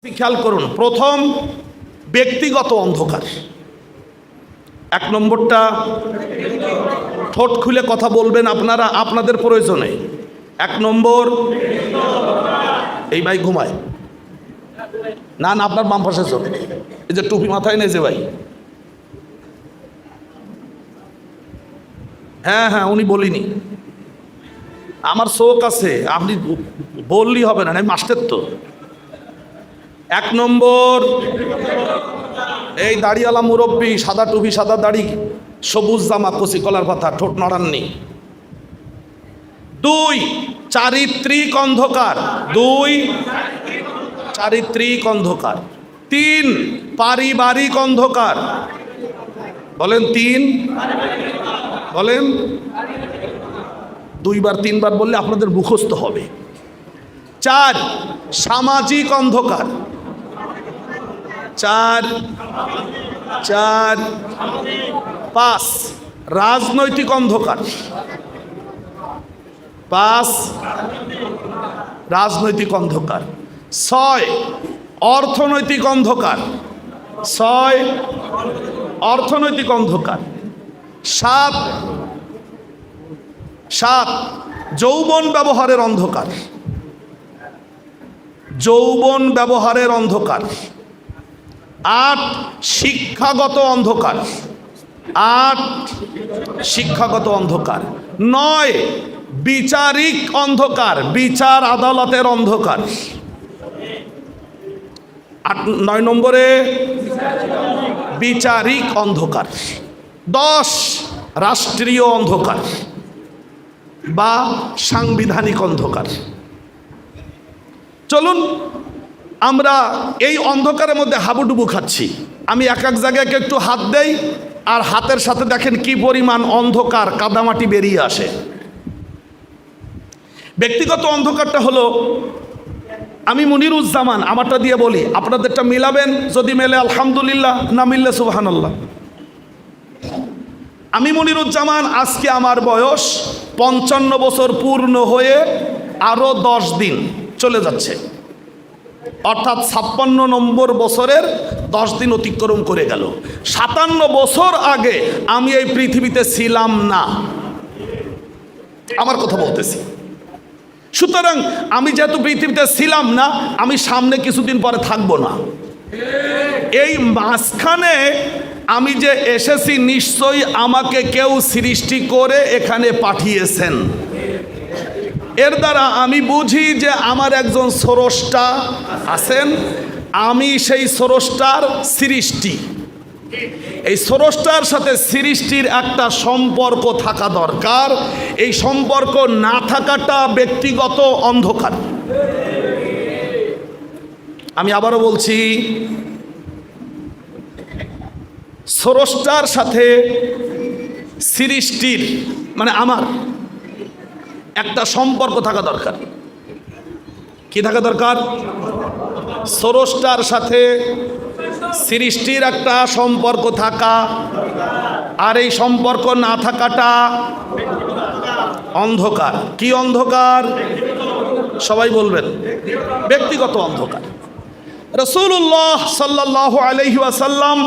খেয়াল করুন, প্রথম ব্যক্তিগত অন্ধকার। এক নম্বরটা, ঠোঁট খুলে কথা বলবেন আপনারা আপনাদের প্রয়োজনে। এক নম্বর, এই ভাই ঘুমায় না, না আপনার বাম পাশে চলে, এই যে টুপি মাথায় নেই যে ভাই, হ্যাঁ হ্যাঁ উনি বলিনি, আমার চোখ আছে, আপনি বললেই হবে না, আমি মাস্টার তো। এক নম্বর, এই দাড়িওয়ালা মুরব্বী, সাদা টুপি সাদা দাড়ি, সবুজ জামা, কচি কলার পাতা, ঠোঁট নড়াননি। দুই, চারিত্রিক অন্ধকার। দুই, চারিত্রিক অন্ধকার। তিন, পারিবারিক অন্ধকার। বলেন তিন, বলেন দুইবার তিনবার বললে আপনাদের মুখস্থ হবে। চার, সামাজিক অন্ধকার। চার চার পাঁচ, রাজনৈতিক অন্ধকার। পাঁচ, রাজনৈতিক অন্ধকার। ছয়, অর্থনৈতিক অন্ধকার। ছয়, অর্থনৈতিক অন্ধকার। সাত, সাত, যৌবন ব্যবহারের অন্ধকার। যৌবন ব্যবহারের অন্ধকার। আট, শিক্ষাগত অন্ধকার। আট, শিক্ষাগত অন্ধকার। নয়, বিচারিক অন্ধকার, বিচার আদালতের অন্ধকার। নয় নম্বরে বিচারিক অন্ধকার। 10, রাষ্ট্রীয় অন্ধকার বা সাংবিধানিক অন্ধকার। চলুন আমরা এই অন্ধকারের মধ্যে হাবুডুবু খাচ্ছি। আমি এক এক জায়গায় একটু হাত দেই, আর হাতের সাথে দেখেন কি পরিমাণ অন্ধকার কাদামাটি বেরিয়ে আসে। ব্যক্তিগত অন্ধকারটা হলো, আমি মনিরুজ্জামান, আমারটা দিয়ে বলি, আপনাদেরটা মিলাবেন, যদি মেলে আলহামদুলিল্লাহ, না মিললে সুবহানাল্লাহ। আমি মনিরুজ্জামান, আজকে আমার বয়স 55 বছর পূর্ণ হয়ে আরও 10 দিন চলে যাচ্ছে, অর্থাৎ 56 নম্বর বছরের 10 দিন অতিক্রম করে গেল। 57 বছর আগে আমি এই পৃথিবীতে ছিলাম না, আমার কথা বলতেছি। সুতরাং আমি যেহেতু পৃথিবীতে ছিলাম না, আমি সামনে কিছুদিন পরে থাকবো না। এই মাঝখানে আমি যে এসেছি, নিশ্চয়ই আমাকে কেউ সৃষ্টি করে এখানে পাঠিয়েছেন। এর দ্বারা আমি বুঝি যে আমার একজন স্রষ্টা আছেন, আমি সেই স্রষ্টার সৃষ্টি। এই স্রষ্টার সাথে সৃষ্টির একটা সম্পর্ক থাকা দরকার। এই সম্পর্ক না থাকাটা ব্যক্তিগত অন্ধকার। আমি আবারও বলছি, স্রষ্টার সাথে সৃষ্টির মানে আমার একটা সম্পর্ক থাকা দরকার। কি থাকা দরকার? স্রষ্টার সাথে সৃষ্টির একটা সম্পর্ক থাকা, আর এই সম্পর্ক না থাকাটা অন্ধকার। কি অন্ধকার? সবাই বলবেন, ব্যক্তিগত অন্ধকার। রাসূলুল্লাহ সাল্লাল্লাহু আলাইহি ওয়াসাল্লাম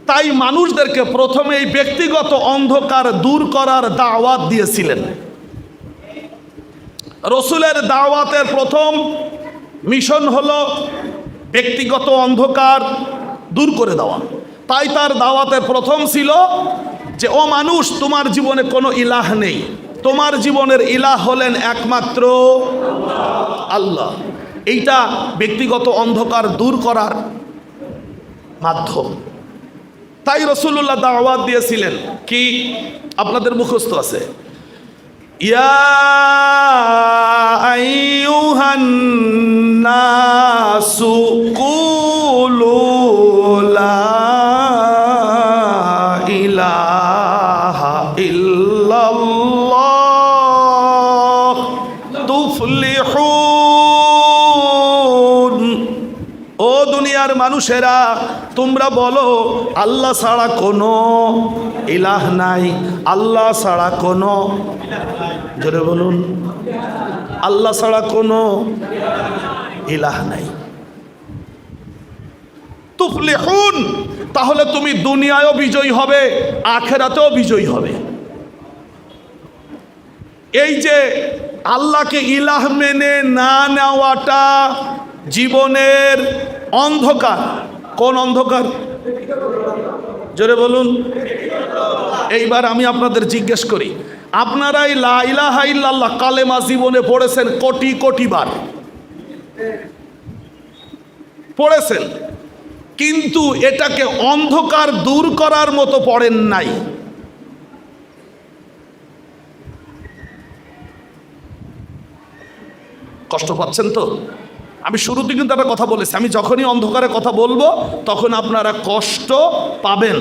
তাই মানুষদেরকে প্রথমে এই ব্যক্তিগত অন্ধকার দূর করার দাওয়াত দিয়েছিলেন। রসুলের দাওয়াতের প্রথম মিশন হলো ব্যক্তিগত অন্ধকার দূর করে দেওয়া। তাই তার দাওয়াতের প্রথম ছিল যে, ও মানুষ, তোমার জীবনে কোনো ইলাহ নেই, তোমার জীবনের ইলাহ হলেন একমাত্র আল্লাহ। এইটা ব্যক্তিগত অন্ধকার দূর করার মাধ্যম। তাই রাসূলুল্লাহ দাওয়াত দিয়েছিলেন কি? আপনাদের মুখস্থ আছে, ইয়া আইয়ুহান নাসু কুলু লা ইলাহা ইল্লাল্লাহ তুফলিহুন। ও দুনিয়ার মানুষেরা, তোমরা বলো আল্লাহ ছাড়া কোনো ইলাহ নাই। আল্লাহ ছাড়া কোনো, জোরে বলুন, আল্লাহ ছাড়া কোনো ইলাহ নাই। তুফলিহুন, তাহলে তুমি দুনিয়ায়ও বিজয়ী হবে, আখিরাতেও বিজয়ী হবে। এই যে আল্লাহকে ইলাহ মেনে না নেওয়াটা জীবনের অন্ধকার। কোন অন্ধকার? জোরে বলুন। এইবার আমি আপনাদের জিজ্ঞেস করি, আপনারাই লা ইলাহা ইল্লাল্লাহ কালেমা জীবনে পড়েছেন কোটি কোটি বার পড়েছেন, কিন্তু এটাকে অন্ধকার দূর করার মতো পড়েন নাই। কষ্ট পাচ্ছেন তো? আমি শুরুতে কিন্তু একটা কথা বলেছি, আমি যখনই অন্ধকারে কথা বলবো তখন আপনারা কষ্ট পাবেন,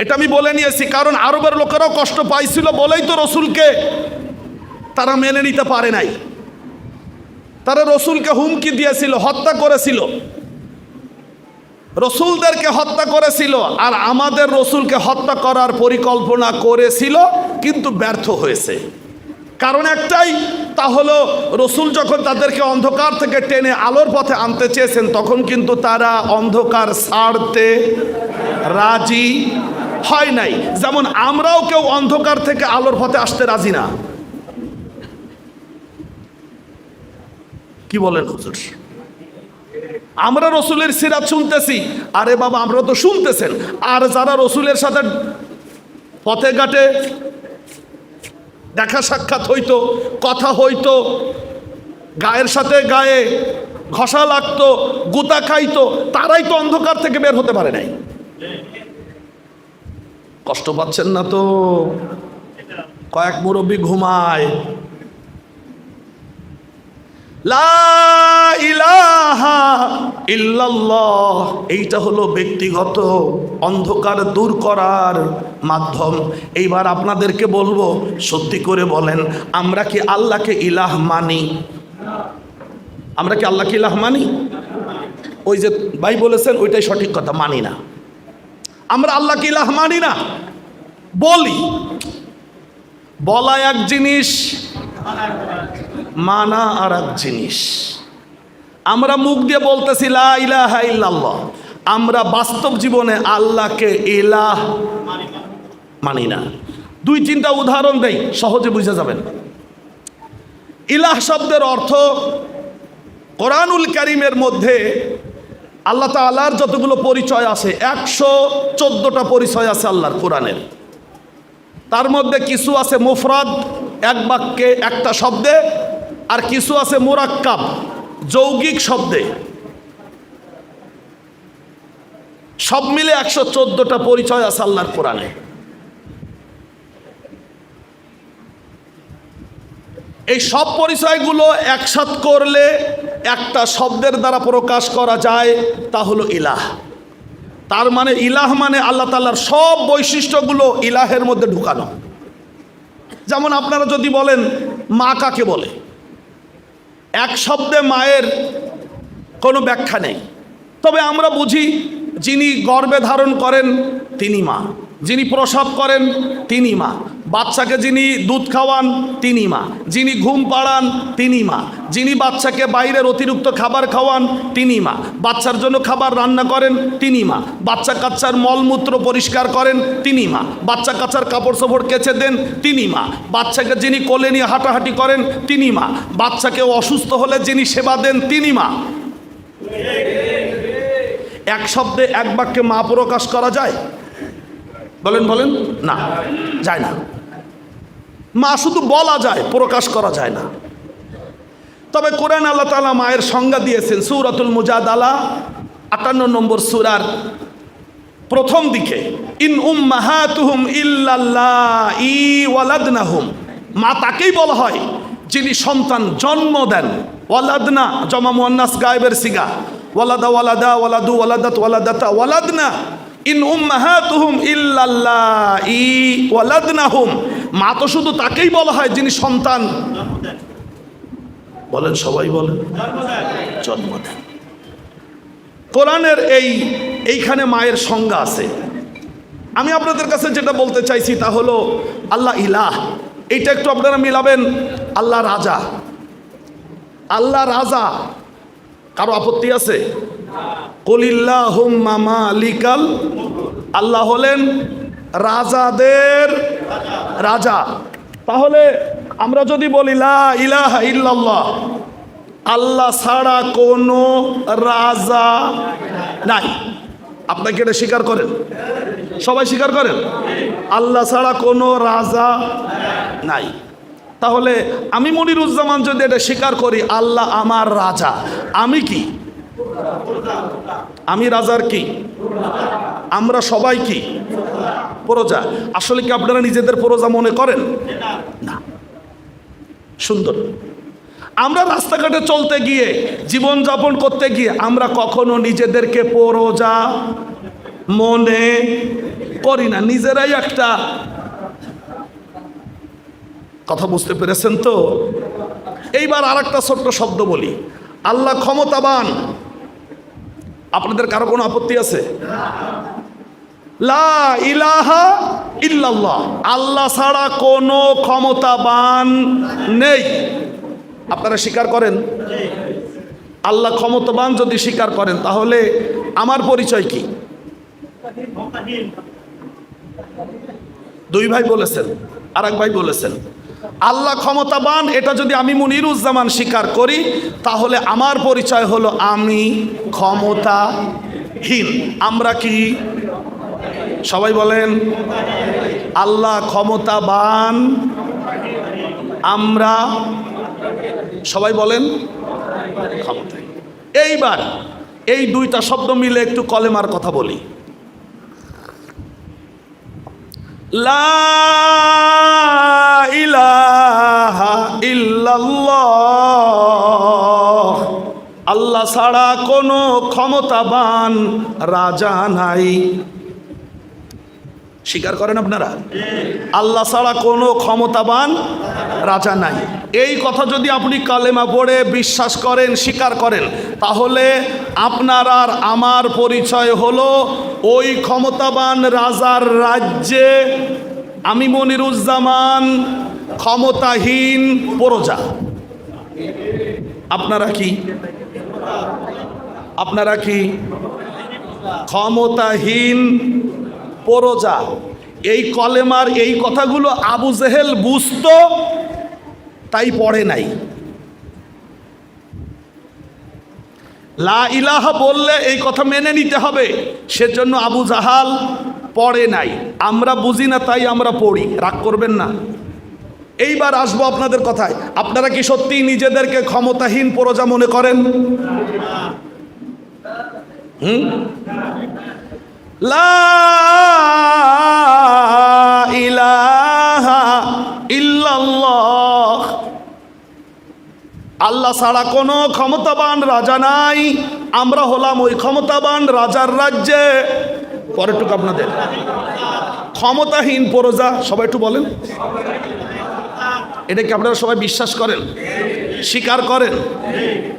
এটা আমি বলে নিয়েছি। কারণ আরবের লোকেরাও কষ্ট পাইছিল বলেই তো রসুলকে তারা মেনে নিতে পারে নাই। তারা রসুলকে হুমকি দিয়েছিল, হত্যা করেছিল, রসুলদেরকে হত্যা করেছিল, আর আমাদের রসুলকে হত্যা করার পরিকল্পনা করেছিল, কিন্তু ব্যর্থ হয়েছে। কারণ একটাই, তা হলো রসুল যখন তাদেরকে অন্ধকার থেকে টেনে আলোর পথে আনতে চেয়েছেন, তখন কিন্তু তারা অন্ধকার ছাড়তে রাজি হয় নাই। যেমন আমরাও কেউ অন্ধকার থেকে আলোর পথে আসতে রাজি না। কি বলেন হুজুর? আমরা রসুলের সিরাত শুনতেছি, আরে বাবা আমরা তো শুনতেছেন, আর যারা রসুলের সাথে পথে ঘাটে দেখা সাক্ষাৎ হইতো, কথা হইতো, গায়ের সাথে গায়ে ঘষা লাগতো, গুতা খাইতো, তারাই তো অন্ধকার থেকে বের হতে পারে নাই। কষ্ট পাচ্ছেন না তো? কয়েক মুরব্বী ঘুমায়। লা ইলাহা ইল্লাল্লাহ, এইটা হলো ব্যক্তিগত অন্ধকার দূর করার মাধ্যম। এইবার আপনাদেরকে বলবো, সত্যি করে বলেন, আমরা কি আল্লাহকে ইলাহ মানি? আমরা কি আল্লাহকে ইলাহ মানি? ওই যে ভাই বলেছেন ওইটাই সঠিক কথা, মানি না। আমরা আল্লাহকে ইলাহ মানি না। বলি, বলা এক জিনিস, মানা আর এক জিনিস। আমরা মুখ দিয়ে বলতেছি লা ইলাহা ইল্লাল্লাহ, আমরা বাস্তব জীবনে আল্লাহকে ইলাহ মানি না। দুই তিনটা উদাহরণ দেই, সহজে বুঝে যাবেন। ইলাহ শব্দের অর্থ কোরআনুল কারীমের মধ্যে আল্লাহ তাআলার যতগুলো পরিচয় আছে, 114টা পরিচয় আছে আল্লাহর কোরআনের। তার মধ্যে কিছু আছে মুফরাদ, এক বাক্যে একটা শব্দে, আর কিছু আছে মুরাক্কাব, যৌগিক শব্দে। সব মিলে 114টা পরিচয় আছে আল্লাহর কোরআনে। এই সব পরিচয়গুলো একসাথ করলে একটা শব্দের দ্বারা প্রকাশ করা যায়, তা হলো ইলাহ। তার মানে ইলাহ মানে আল্লাহ তাআলার সব বৈশিষ্ট্যগুলো ইলাহের মধ্যে ঢুকানো। যেমন আপনারা যদি বলেন মা কাকে বলে, এক শব্দে মায়ের কোনো ব্যাখ্যা নেই, তবে আমরা বুঝি যিনি গর্ভে ধারণ করেন তিনি মা, যিনি প্রসব করেন তিনি মা, বাচ্চাকে যিনি দুধ খাওয়ান তিনি মা, যিনি ঘুম পাড়ান তিনি মা, যিনি বাচ্চাকে বাইরের অতিরিক্ত খাবার খাওয়ান তিনি মা, বাচ্চার জন্য খাবার রান্না করেন তিনি মা, বাচ্চা কাচ্চার মলমূত্র পরিষ্কার করেন তিনি মা, বাচ্চা কাচ্চার কাপড় চোপড় কেচে দেন তিনি মা, বাচ্চাকে যিনি কোলে নিয়ে হাঁটাহাঁটি করেন তিনি মা, বাচ্চাকে অসুস্থ হলে যিনি সেবা দেন তিনি মা। এক শব্দে এক বাক্যে মা প্রকাশ করা যায়? বলেন বলেন, না, যায় না। মা শুধু বলা যায়, প্রকাশ করা যায় না। তবে কোরআন আল্লাহ তাআলা মায়ের সংজ্ঞা দিয়েছেন সূরাতুল মুজাদালা 58 নম্বর সূরার প্রথম দিকে, ইন উম্মাহাতুহুম ইল্লাল্লাহি ওয়ালাদনাহুম, মা তাকেই বলা হয় যিনি সন্তান জন্ম দেন। ওয়ালাদনা জমা মুয়ান্নাস গায়েবের সিগা, ওয়ালাদা ওয়ালাদা ওয়ালাদু ওয়ালাদাত ওয়ালাদাতা ওয়ালাদনা, ইন উম্মাহাতুহুম ইল্লাল্লাহি ওয়ালাদনাহুম, মা তো শুধু তাকেই বলা হয় যিনি সন্তান বলেন, সবাই বলেন জন্ম দেন। কোরআনের এইখানে মায়ের সংজ্ঞা আছে। আমি আপনাদের কাছে যেটা বলতে চাইছি তা হলো আল্লাহ ইলাহ, এইটা একটু আপনারা মিলাবেন। আল্লাহ রাজা, আল্লাহ রাজা, কারো আপত্তি আছে? কুলিল্লাহুম্মা মালিকাল, আল্লাহ হলেন রাজাদের রাজা। তাহলে আমরা যদি বলি লা ইলাহা ইল্লাল্লাহ, আল্লাহ ছাড়া কোনো রাজা নাই, আপনাকে এটা স্বীকার করেন? সবাই স্বীকার করেন আল্লাহ ছাড়া কোনো রাজা নাই। তাহলে আমি মনিরুজ্জামান যদি এটা স্বীকার করি আল্লাহ আমার রাজা, আমি কি? আমি রাজার কি? আমরা সবাই কি? প্রজা। আসলে কি আপনারা নিজেদের প্রজা মনে করেন? না। সুন্দর। আমরা রাস্তাঘাটে চলতে গিয়ে, জীবন যাপন করতে গিয়ে আমরা কখনো নিজেদেরকে প্রজা মনে করি না, নিজেরাই একটা কথা, বুঝতে পেরেছেন তো? এইবার আর একটা ছোট্ট শব্দ বলি, আল্লাহ ক্ষমতাবান। আপনাদের কারো কোনো আপত্তি আছে? লা ইলাহা ইল্লাল্লাহ, আল্লাহ ছাড়া কোনো ক্ষমতাবান নেই। আপনারা স্বীকার করেন? আল্লাহ ক্ষমতাবান যদি স্বীকার করেন তাহলে আমার পরিচয় কি? দুই ভাই বলেছেন, আর এক ভাই বলেছেন আল্লাহ ক্ষমতাবান। এটা যদি আমি মনিরুজ্জামান স্বীকার করি তাহলে আমার পরিচয় হলো আমি ক্ষমতাহীন। আমরা কি? সবাই বলেন আল্লাহ ক্ষমতাবান, আমরা সবাই বলেন ক্ষমতাহীন। এইবার এই দুইটা শব্দ মিলে একটু কলেমার কথা বলি। লা ইলাহা ইল্লাল্লাহ, আল্লাহ ছাড়া কোনো ক্ষমতাবান রাজা নাই। স্বীকার করেন আপনারা? আল্লাহ ছাড়া কোনো ক্ষমতাবান রাজা নাই। এই কথা যদি আপনি কালেমা পড়ে বিশ্বাস করেন, স্বীকার করেন, তাহলে আপনার আর আমার পরিচয় হলো ওই ক্ষমতাবান রাজার রাজ্যে আমি মনিরুজ্জামান ক্ষমতাহীন প্রজা। আপনারা কি? আপনারা কি ক্ষমতাহীন প্রজা? এই কলেমার এই কথাগুলো আবু জেহেল বুঝতো, তাই পড়ে নাই। লা ইলাহা বললে এই কথা মেনে নিতে হবে, সেজন্য আবু জাহাল পড়ে নাই। আমরা বুঝি না তাই আমরা পড়ি, রাগ করবেন না। এইবার আসবো আপনাদের কথায়, আপনারা কি সত্যি নিজেদেরকে ক্ষমতাহীন প্রজা মনে করেন? লা ইলাহা ইল্লাল্লাহ, আল্লাহ ছাড়া কোনো ক্ষমতাবান রাজা নাই, আমরা হলাম ওই ক্ষমতাবান রাজার রাজ্যে। পরেরটুকু আপনাদের ক্ষমতাহীন প্রজা। সবাই একটু বলেন, এটা কি আপনারা সবাই বিশ্বাস করেন, স্বীকার করেন?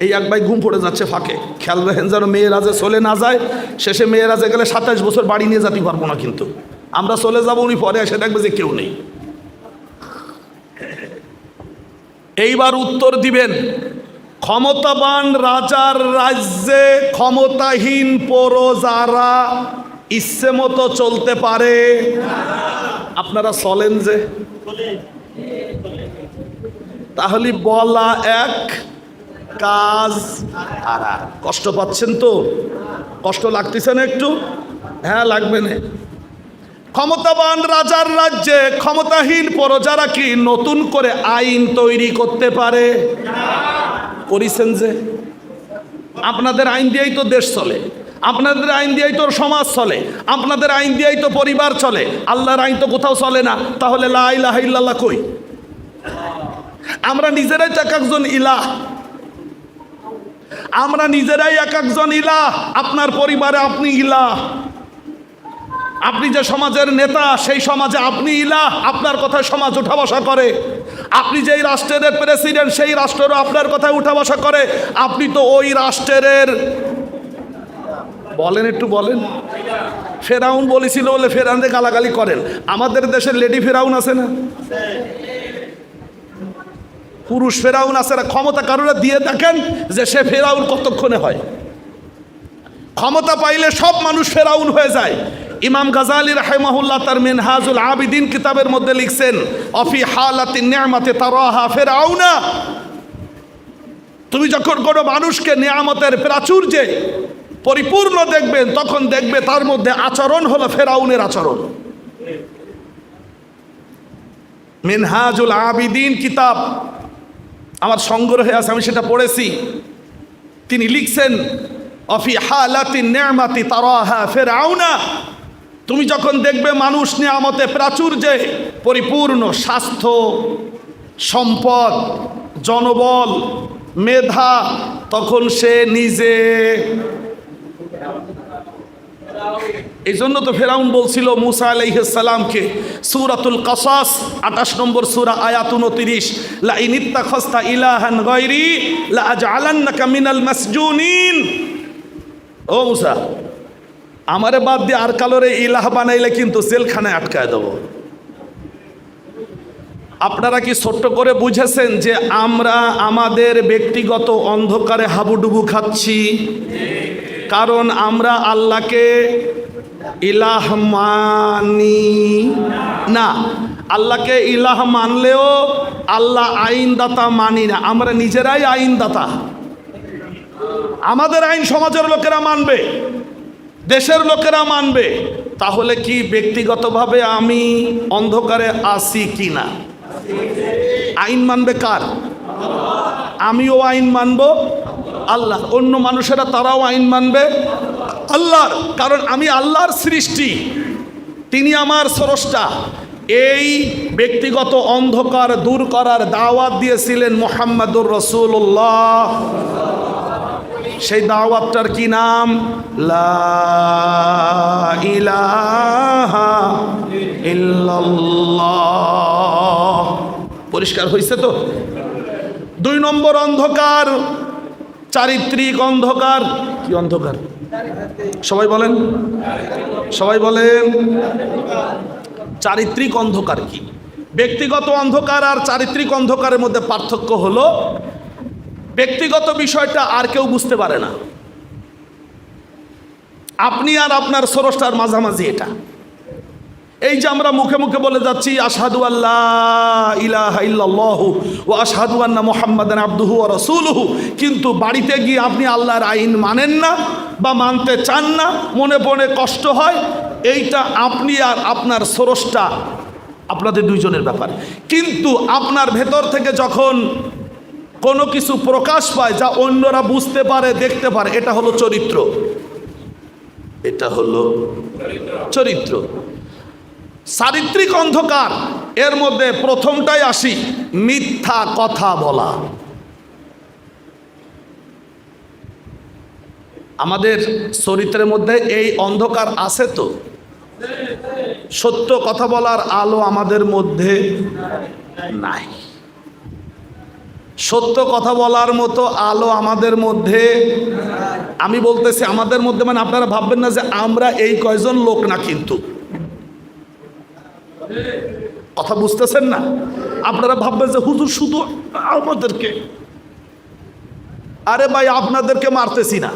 এই এক ভাই ঘুম পড়ে যাচ্ছে ফাঁকে, খেয়াল রাখেন যেন মেয়েরা যে চলে না যায়। শেষে মেয়েরা যে গেলে 27 বছর বাড়ি নিয়ে যেতে পারবো না, কিন্তু আমরা চলে যাবো, উনি পরে এসে দেখবে যে কেউ নেই। এইবার উত্তর দিবেন, ক্ষমতাবান রাজার রাজ্যে ক্ষমতাহীন প্রজারা ইচ্ছে মতো চলতে পারে? আপনারা চলেন যে? তাহলে বলা এক, কাজ আর। কষ্ট পাচ্ছেন তো? কষ্ট লাগতেছে না একটু? হ্যাঁ, লাগবে না। ক্ষমতাবান রাজার রাজ্যে ক্ষমতাহীন প্রজারা কি নতুন করে আইন তৈরি করতে পারে? করেছেন যে? আপনাদের আইন দিয়েই তো দেশ চলে, আপনাদের আইন দিয়েই তো সমাজ চলে, আপনাদের আইন দিয়েই তো পরিবার চলে। আল্লাহর আইন তো কোথাও চলে না, তাহলে লা ইলাহা ইল্লাল্লাহ কই? আমরা নিজেরাই এক একজন ইলাহ, আমরা নিজেরাই এক একজন ইলাহ। আপনার পরিবারে আপনি ইলাহ, আপনি যে সমাজের নেতা সেই সমাজে আপনি ইলাহ, আপনার কথায় সমাজ উঠা বসা করে। আপনি যেই রাষ্ট্রের প্রেসিডেন্ট সেই রাষ্ট্রেরও আপনার কথায় উঠা বসা করে। আপনি তো ওই রাষ্ট্রের, বলেন একটু বলেন। ফেরাউন বলেছিল বলে ফেরাউনকে গালাগালি করেন। আমাদের দেশের লেডি ফেরাউন আছে না? পুরুষ ফেরাউন আছে না? ক্ষমতা কারোরা দিয়ে দেখেন যে সে ফেরাউন কতক্ষণে হয়। ক্ষমতা পাইলে সব মানুষ ফেরাউন হয়ে যায়। ইমাম গাজালি রাহিমাহুল্লাহ তার মিনহাজুল আবিদিন কিতাবের মধ্যে লিখছেন, অফি হালাতিন নিয়ামাতে তারাহা ফিরআউনা। তুমি যখন কোনো মানুষকে নিয়ামতের প্রাচুর্যে পরিপূর্ণ দেখবেন, তখন দেখবে তার মধ্যে আচরণ হলো ফেরাউনের আচরণ। মিনহাজুল আবিদিন কিতাব আমার সংগ্রহে আছে, আমি সেটা পড়েছি। তিনি লিখছেন, অফি হালাতিন নিয়ামাতি তারাহা ফিরআউনা। তুমি যখন দেখবে মানুষ নিয়ামতে প্রাচুর্যে পরিপূর্ণ, স্বাস্থ্য, সম্পদ, জনবল, মেধা, তখন সে নিজে। এই জন্য তো ফেরাউন বলছিল মুসা আলাইহিস সালামকে, সূরাতুল কাসাস 28 নম্বর সূরা আয়াত 29, লা ইন ইত্তাখাযতা ইলাহান গায়রি লা আজআলান্নাকা মিনাল মাসজুনিন। ও মুসা, আমারে বাদ দিয়ে আর কালোরে ইলাহ বানাইলে কিন্তু জেলখানায় আটকায় দেব। আপনারা কি ছোট্ট করে বুঝেছেন যে আমরা আমাদের ব্যক্তিগত অন্ধকারে হাবুডুবু খাচ্ছি? কারণ আমরা আল্লাহকে ইলাহ মানি না। আল্লাহকে ইলাহ মানলেও আল্লাহ আইনদাতা মানি না, আমরা নিজেরাই আইনদাতা। আমাদের আইন সমাজের লোকেরা মানবে, দেশের লোকেরা মানবে। তাহলে কি ব্যক্তিগতভাবে আমি অন্ধকারে আছি কি না? আইন মানবে কার? আমিও আইন মানবো আল্লাহ। অন্য মানুষেরা তারাও আইন মানবে আল্লাহর, কারণ আমি আল্লাহর সৃষ্টি, তিনি আমার স্রষ্টা। এই ব্যক্তিগত অন্ধকার দূর করার দাওয়াত দিয়েছিলেন মুহাম্মদুর রাসূলুল্লাহ। সেই দাওয়াতটার কি নাম? লা ইলাহা ইল্লাল্লাহ। পরিষ্কার হয়েছে তো? 2 নম্বর অন্ধকার চারিত্রিক অন্ধকার। কি অন্ধকার? সবাই বলেন, সবাই বলেন। চারিত্রিক অন্ধকার কি? ব্যক্তিগত অন্ধকার আর চারিত্রিক অন্ধকারের মধ্যে পার্থক্য হলো, ব্যক্তিগত বিষয়টা আর কেউ বুঝতে পারে না, আপনি আর আপনার স্রষ্টার মাঝামাঝি এটা। এই যে আমরা মুখে মুখে বলে যাচ্ছি আশহাদু আল্লাহ ইলাহা ইল্লাল্লাহু ওয়া আশহাদু আন্না মুহাম্মাদান আবদুহু ওয়া রাসূলুহু, কিন্তু বাড়িতে গিয়ে আপনি আল্লাহর আইন মানেন না বা মানতে চান না, মনে মনে কষ্ট হয়। এইটা আপনি আর আপনার স্রষ্টা, আপনাদের দুইজনের ব্যাপার। কিন্তু আপনার ভেতর থেকে যখন কোনো কিছু প্রকাশ পায় যা অন্যরা বুঝতে পারে, দেখতে পারে, এটা হলো চরিত্র। এটা হলো চরিত্র। চারিত্রিক অন্ধকার এর মধ্যে প্রথমটাই আসি, মিথ্যা কথা বলা। আমাদের চরিত্রের মধ্যে এই অন্ধকার আছে তো? সত্য কথা বলার আলো আমাদের মধ্যে নাই। সত্য কথা বলার মতো আলো আমাদের মধ্যে, আমি বলতেছি আমাদের মধ্যে, মানে আপনারা ভাববেন না যে আমরা এই কয়জন লোক না, কিন্তু কথা বুঝতেছেন না? আপনারা ভাববেন যে হুজুর শুধু আমাদেরকে। আরে ভাই, আপনাদেরকে মারতেছি না,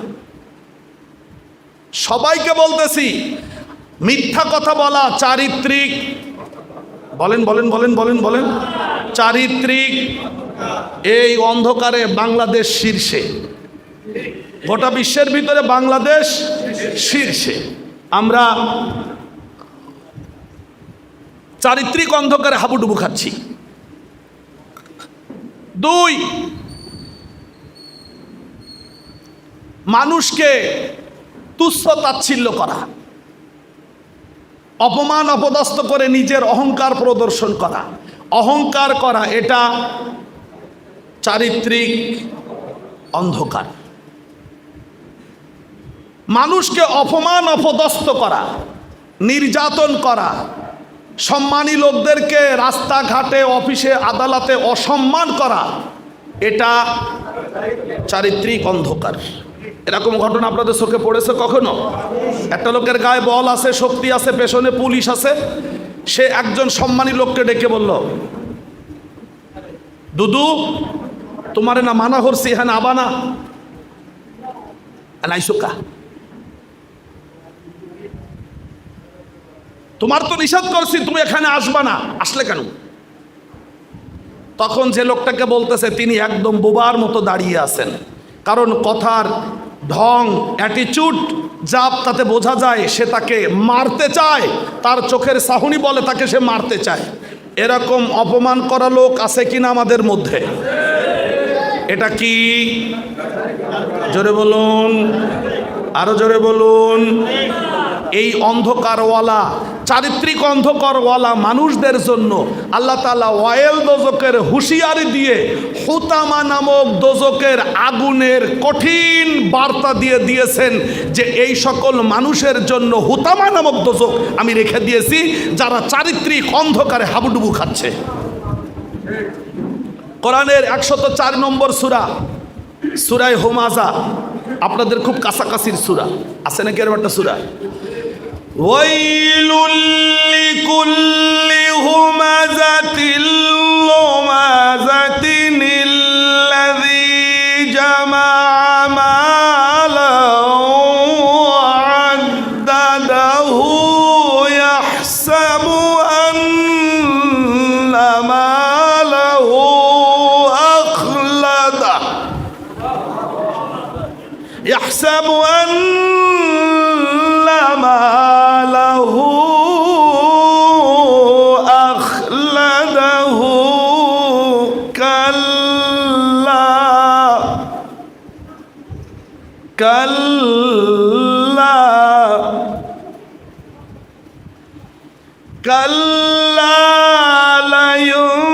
সবাইকে বলতেছি। মিথ্যা কথা বলা চারিত্রিক, বলেন বলেন বলেন বলেন বলেন, চারিত্রিক এই অন্ধকারে বাংলাদেশ শীর্ষে। গোটা বিশ্বের ভিতরে বাংলাদেশ শীর্ষে। আমরা চারিত্রিক অন্ধকারে হাবুডুবু খাচ্ছি। 2, মানুষকে তুচ্ছ তাচ্ছিল্য করা, অপমান অপদস্থ করে নিজের অহংকার প্রদর্শন করা। অহংকার করা এটা চারিত্রিক অন্ধকার। মানুষকে অপমান অপদস্থ করা, নির্যাতন করা, সম্মানী লোকদেরকে রাস্তাঘাটে, অফিসে, আদালতে অসম্মান করা, এটা চারিত্রিক অন্ধকার। এরকম ঘটনা আপনাদের চোখে পড়েছে কখনো? একটা লোকের গায়ে বল আছে, শক্তি আছে, পেছনে পুলিশ আছে, সে একজন সম্মানী লোককে ডেকে বলল, দুদু তোমারে না মানা করছি, হ্যাঁ আবানা নাইসুকা, তোমার তো নিষেধ করছি, তুমি এখানে আসবা না, আসলে কেন? তখন যে লোকটাকে বলতেছে তিনি একদম বোবার মতো দাঁড়িয়ে আছেন, কারণ কথার ঢং, অ্যাটিচিউড যা তাতে বোঝা যায় সে তাকে মারতে চায়, তার চোখের চাহনি বলে তাকে সে মারতে চায়। এরকম অপমান করা লোক আছে কিনা আমাদের মধ্যে? এটা কি? জোরে বলুন, আরো জোরে বলুন। এই অন্ধকারওয়ালা, চারিত্রিক অন্ধকারওয়ালা মানুষদের জন্য আল্লাহ তাআলা ওয়াইল দোজকের হুঁশিয়ারি দিয়ে হুতামা নামক দোজকের আগুনের কঠিন বার্তা দিয়ে দিয়েছেন যে এই সকল মানুষের জন্য হুতামা নামক দোজক আমি রেখে দিয়েছি, যারা চারিত্রিক অন্ধকারে হাবুডুবু খাচ্ছে। কোরআনের 104 নম্বর সূরা, সূরায়ে হুমাযা, আপনাদের খুব কাছাকাছির সূরা, আছে নাকি এরকম একটা সূরা? ওয়াইলুল লিকুল্লি হুমাযাতিল লুমাযাতিন আল্লাযী জামা'a মালান ওয়া আদ্দাদাহু ইয়াহসাবু আন্না মালাহু আখলাদা ইয়াহসাবু আন্না মালাহু আখলাদাহু কাল্লা কাল্লা কাল্লা লায়ুনবাযান্না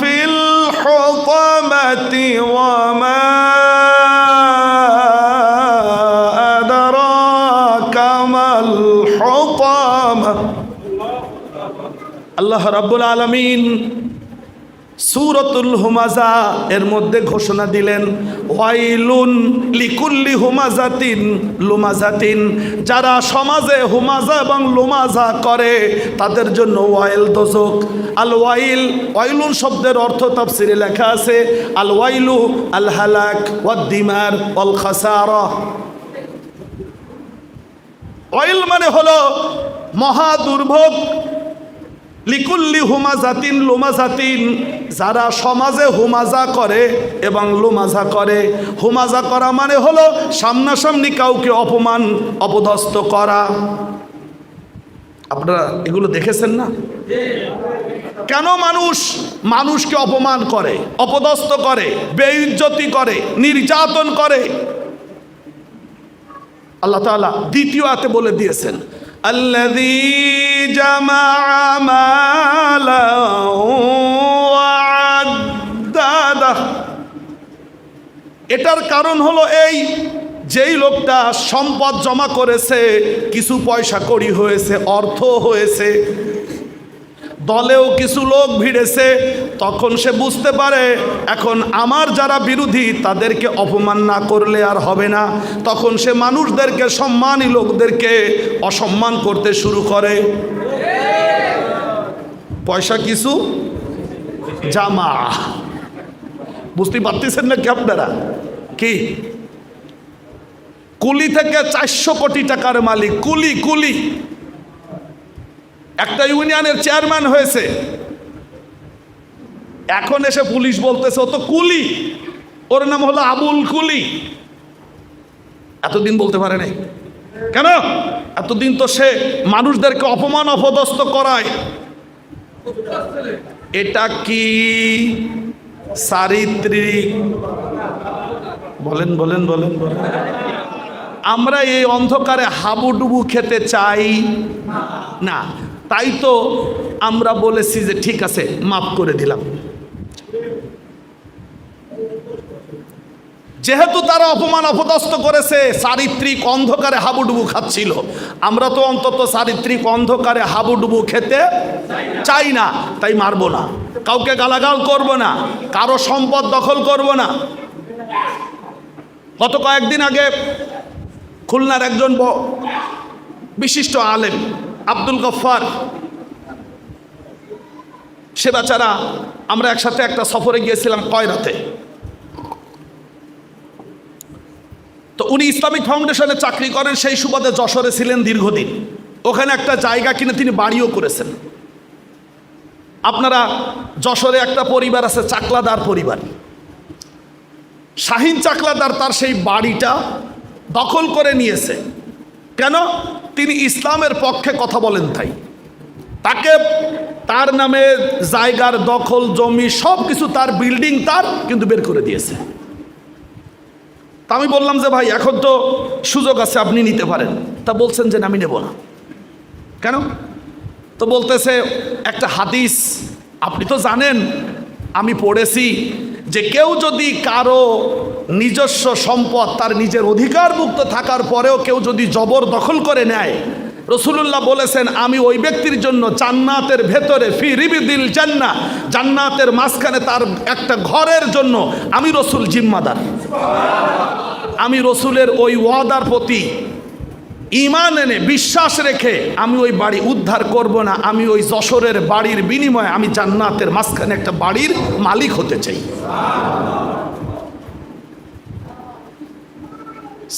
ফিল হুতামাতি ওয়া মা আদরাকা মাল হুতামা। আল্লাহ রাব্বুল আলামিন সূরাতুল হুমাযা এর মধ্যে ঘোষণা দিলেন ওয়াইলুন লিকুল্লি হুমাযাতিন লুমাযাতিন, যারা সমাজে হুমাযা এবং লুমাযা করে তাদের জন্য ওয়াইল দোজক। আল ওয়াইল, ওয়াইলুন শব্দের অর্থ তাফসিরে লেখা আছে আল ওয়াইলু আল হালাক ওয়াদ দিমার ওয়াল খাসারা। ওয়াইল মানে হলো মহা দুর্ভোগ। লিকুল্লি হুমাযাতিন লুমাযাতিন, যারা সমাজে হুমাযা করে এবং লুমাযা করে। হুমাযা করা মানে হলো সামনাসামনি কাউকে অপমান অপদস্থ করা। আপনারা এগুলো দেখেছেন না? কেন মানুষ মানুষকে অপমান করে, অপদস্থ করে, বেইজ্জতি করে, নির্যাতন করে? আল্লাহ তাআলা দ্বিতীয় আয়াতে বলে দিয়েছেন আল্লাযী জামা'a মালান ওয়া আদ্দাদাহু। এটার কারণ হলো এই, যেই লোকটা সম্পদ জমা করেছে, কিছু পয়সা কড়ি হয়েছে, অর্থ হয়েছে, দলেও কিছু লোক ভিড়েছে, তখন সে বুঝতে পারে এখন আমার যারা বিরোধী তাদেরকে অপমান না করলে আর হবে না। তখন সে মানুষদেরকে, সম্মানী লোকদেরকে অসম্মান করতে শুরু করে। পয়সা কিছু জামা, বুঝতে পারতেছেন না কি আপনারা? কি কুলি থেকে 400 কোটি টাকার মালিক, কুলি কুলি একটা ইউনিয়নের চেয়ারম্যান হয়েছে, এখন এসে পুলিশ বলতেছে ও তো কুলি, ওর নাম হলো আবুল কুলি। এতদিন বলতে পারে নাই কেন? এতদিন তো সে মানুষদেরকে অপমান অপদস্থ করায়। এটা কি চারিত্রিক? বলেন বলেন বলেন বলেন। আমরা এই অন্ধকারে হাবুডুবু খেতে চাই না, তাই তো আমরা বলেছি যে ঠিক আছে মাফ করে দিলাম। যেহেতু তারা অপমান অপদস্থ করেছে, চারিত্রিক অন্ধকারে হাবুডুবু খাচ্ছিল, আমরা তো অন্তত চারিত্রিক অন্ধকারে হাবুডুবু খেতে চাই না, তাই মারবো না, কাউকে গালাগাল করব না, কারো সম্পদ দখল করব না। গত কয়েকদিন আগে খুলনার একজন বিশিষ্ট আলেম আব্দুল গফফার, সে বেচারা, আমরা একসাথে একটা সফরে গিয়েছিলাম কয়রাতে। তো উনি ইসলামিক ফাউন্ডেশনে চাকরি করেন, সেই সুবাদে যশোরে ছিলেন দীর্ঘদিন। ওখানে একটা জায়গা কিনে তিনি বাড়িও করেছেন। আপনারা যশোরে একটা পরিবার আছে, চাকলাদার পরিবার, শাহিন চাকলাদার, তার সেই বাড়িটা দখল করে নিয়েছে। কেন? তিনি ইসলামের পক্ষে কথা বলেন তাই। তাকে তার নামে জায়গার দখল, জমি সব কিছু তার, বিল্ডিং তার, কিন্তু বের করে দিয়েছে। তা আমি বললাম যে ভাই এখন তো সুযোগ আছে, আপনি নিতে পারেন। তা বলছেন যে আমি নেব না। কেন? তো বলতেছে একটা হাদিস আপনি তো জানেন, আমি পড়েছি যে কেউ যদি কারো নিজস্ব সম্পদ তার নিজের অধিকারভুক্ত থাকার পরেও কেউ যদি জবর দখল করে নেয়, রাসূলুল্লাহ বলেছেন আমি ওই ব্যক্তির জন্য জান্নাতের ভেতরে ফি রিবিদিল জান্নাহ, জান্নাতের মাঝখানে তার একটা ঘরের জন্য আমি রাসূল জিম্মাদার। আমি রাসূলের ওই ওয়াদার প্রতি ঈমান এনে বিশ্বাস রেখে আমি ওই বাড়ি উদ্ধার করব না। আমি ওই যশোরের বাড়ির বিনিময়ে আমি জান্নাতের মাঝখানে একটা বাড়ির মালিক হতে চাই।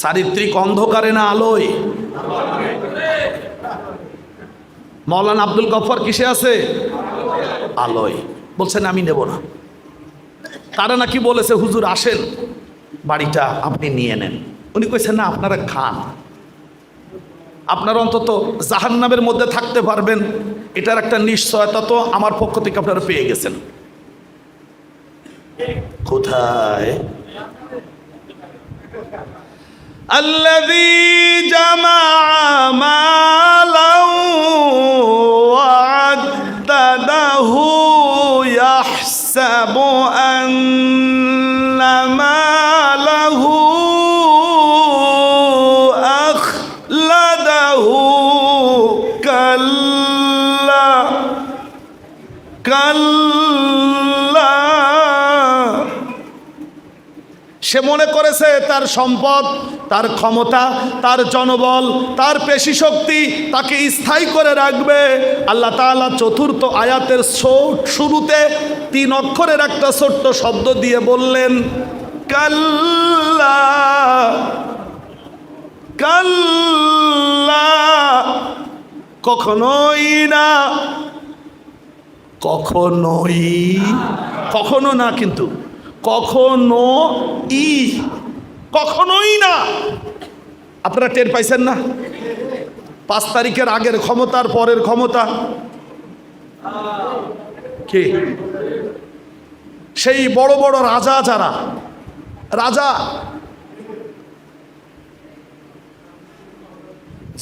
চারিত্রিক অন্ধকারে না আলোয়? মাওলানা আব্দুল গফফার কিসে আছে? আলোয়। বলছেন আমি নেব না। তারা নাকি বলেছে হুজুর আসেন বাড়িটা আপনি নিয়ে নেন। উনি কইছেন না, আপনারা খান, আপনারা অন্তত জাহান্নামের মধ্যে থাকতে পারবেন, এটার একটা নিশ্চয়তা তো আমার পক্ষ থেকে আপনারা পেয়ে গেছেন। কোথায়? আল্লাযী জামা মালাও ওয়া আদ্দাদাহু ইয়াহসাবু আন্না মালাহু আখলাদাহু কাল্লা কাল্লা। সে মনে করেছে তার সম্পদ, তার ক্ষমতা, তার জনবল, তার পেশি শক্তি তাকে স্থায়ী করে রাখবে। আল্লাহ তাআলা চতুর্থ আয়াতের শুরুতে 3 অক্ষরের একটা ছোট্ট শব্দ দিয়ে বললেন কাল্লা কাল্লা, কখনোই না, কখনোই, কখনো না, কিন্তু কখনোই না। আপনারা টের পাইছেন না? 5 তারিখের আগের ক্ষমতার পরের ক্ষমতা কি? সেই বড় বড় রাজা, যারা রাজা,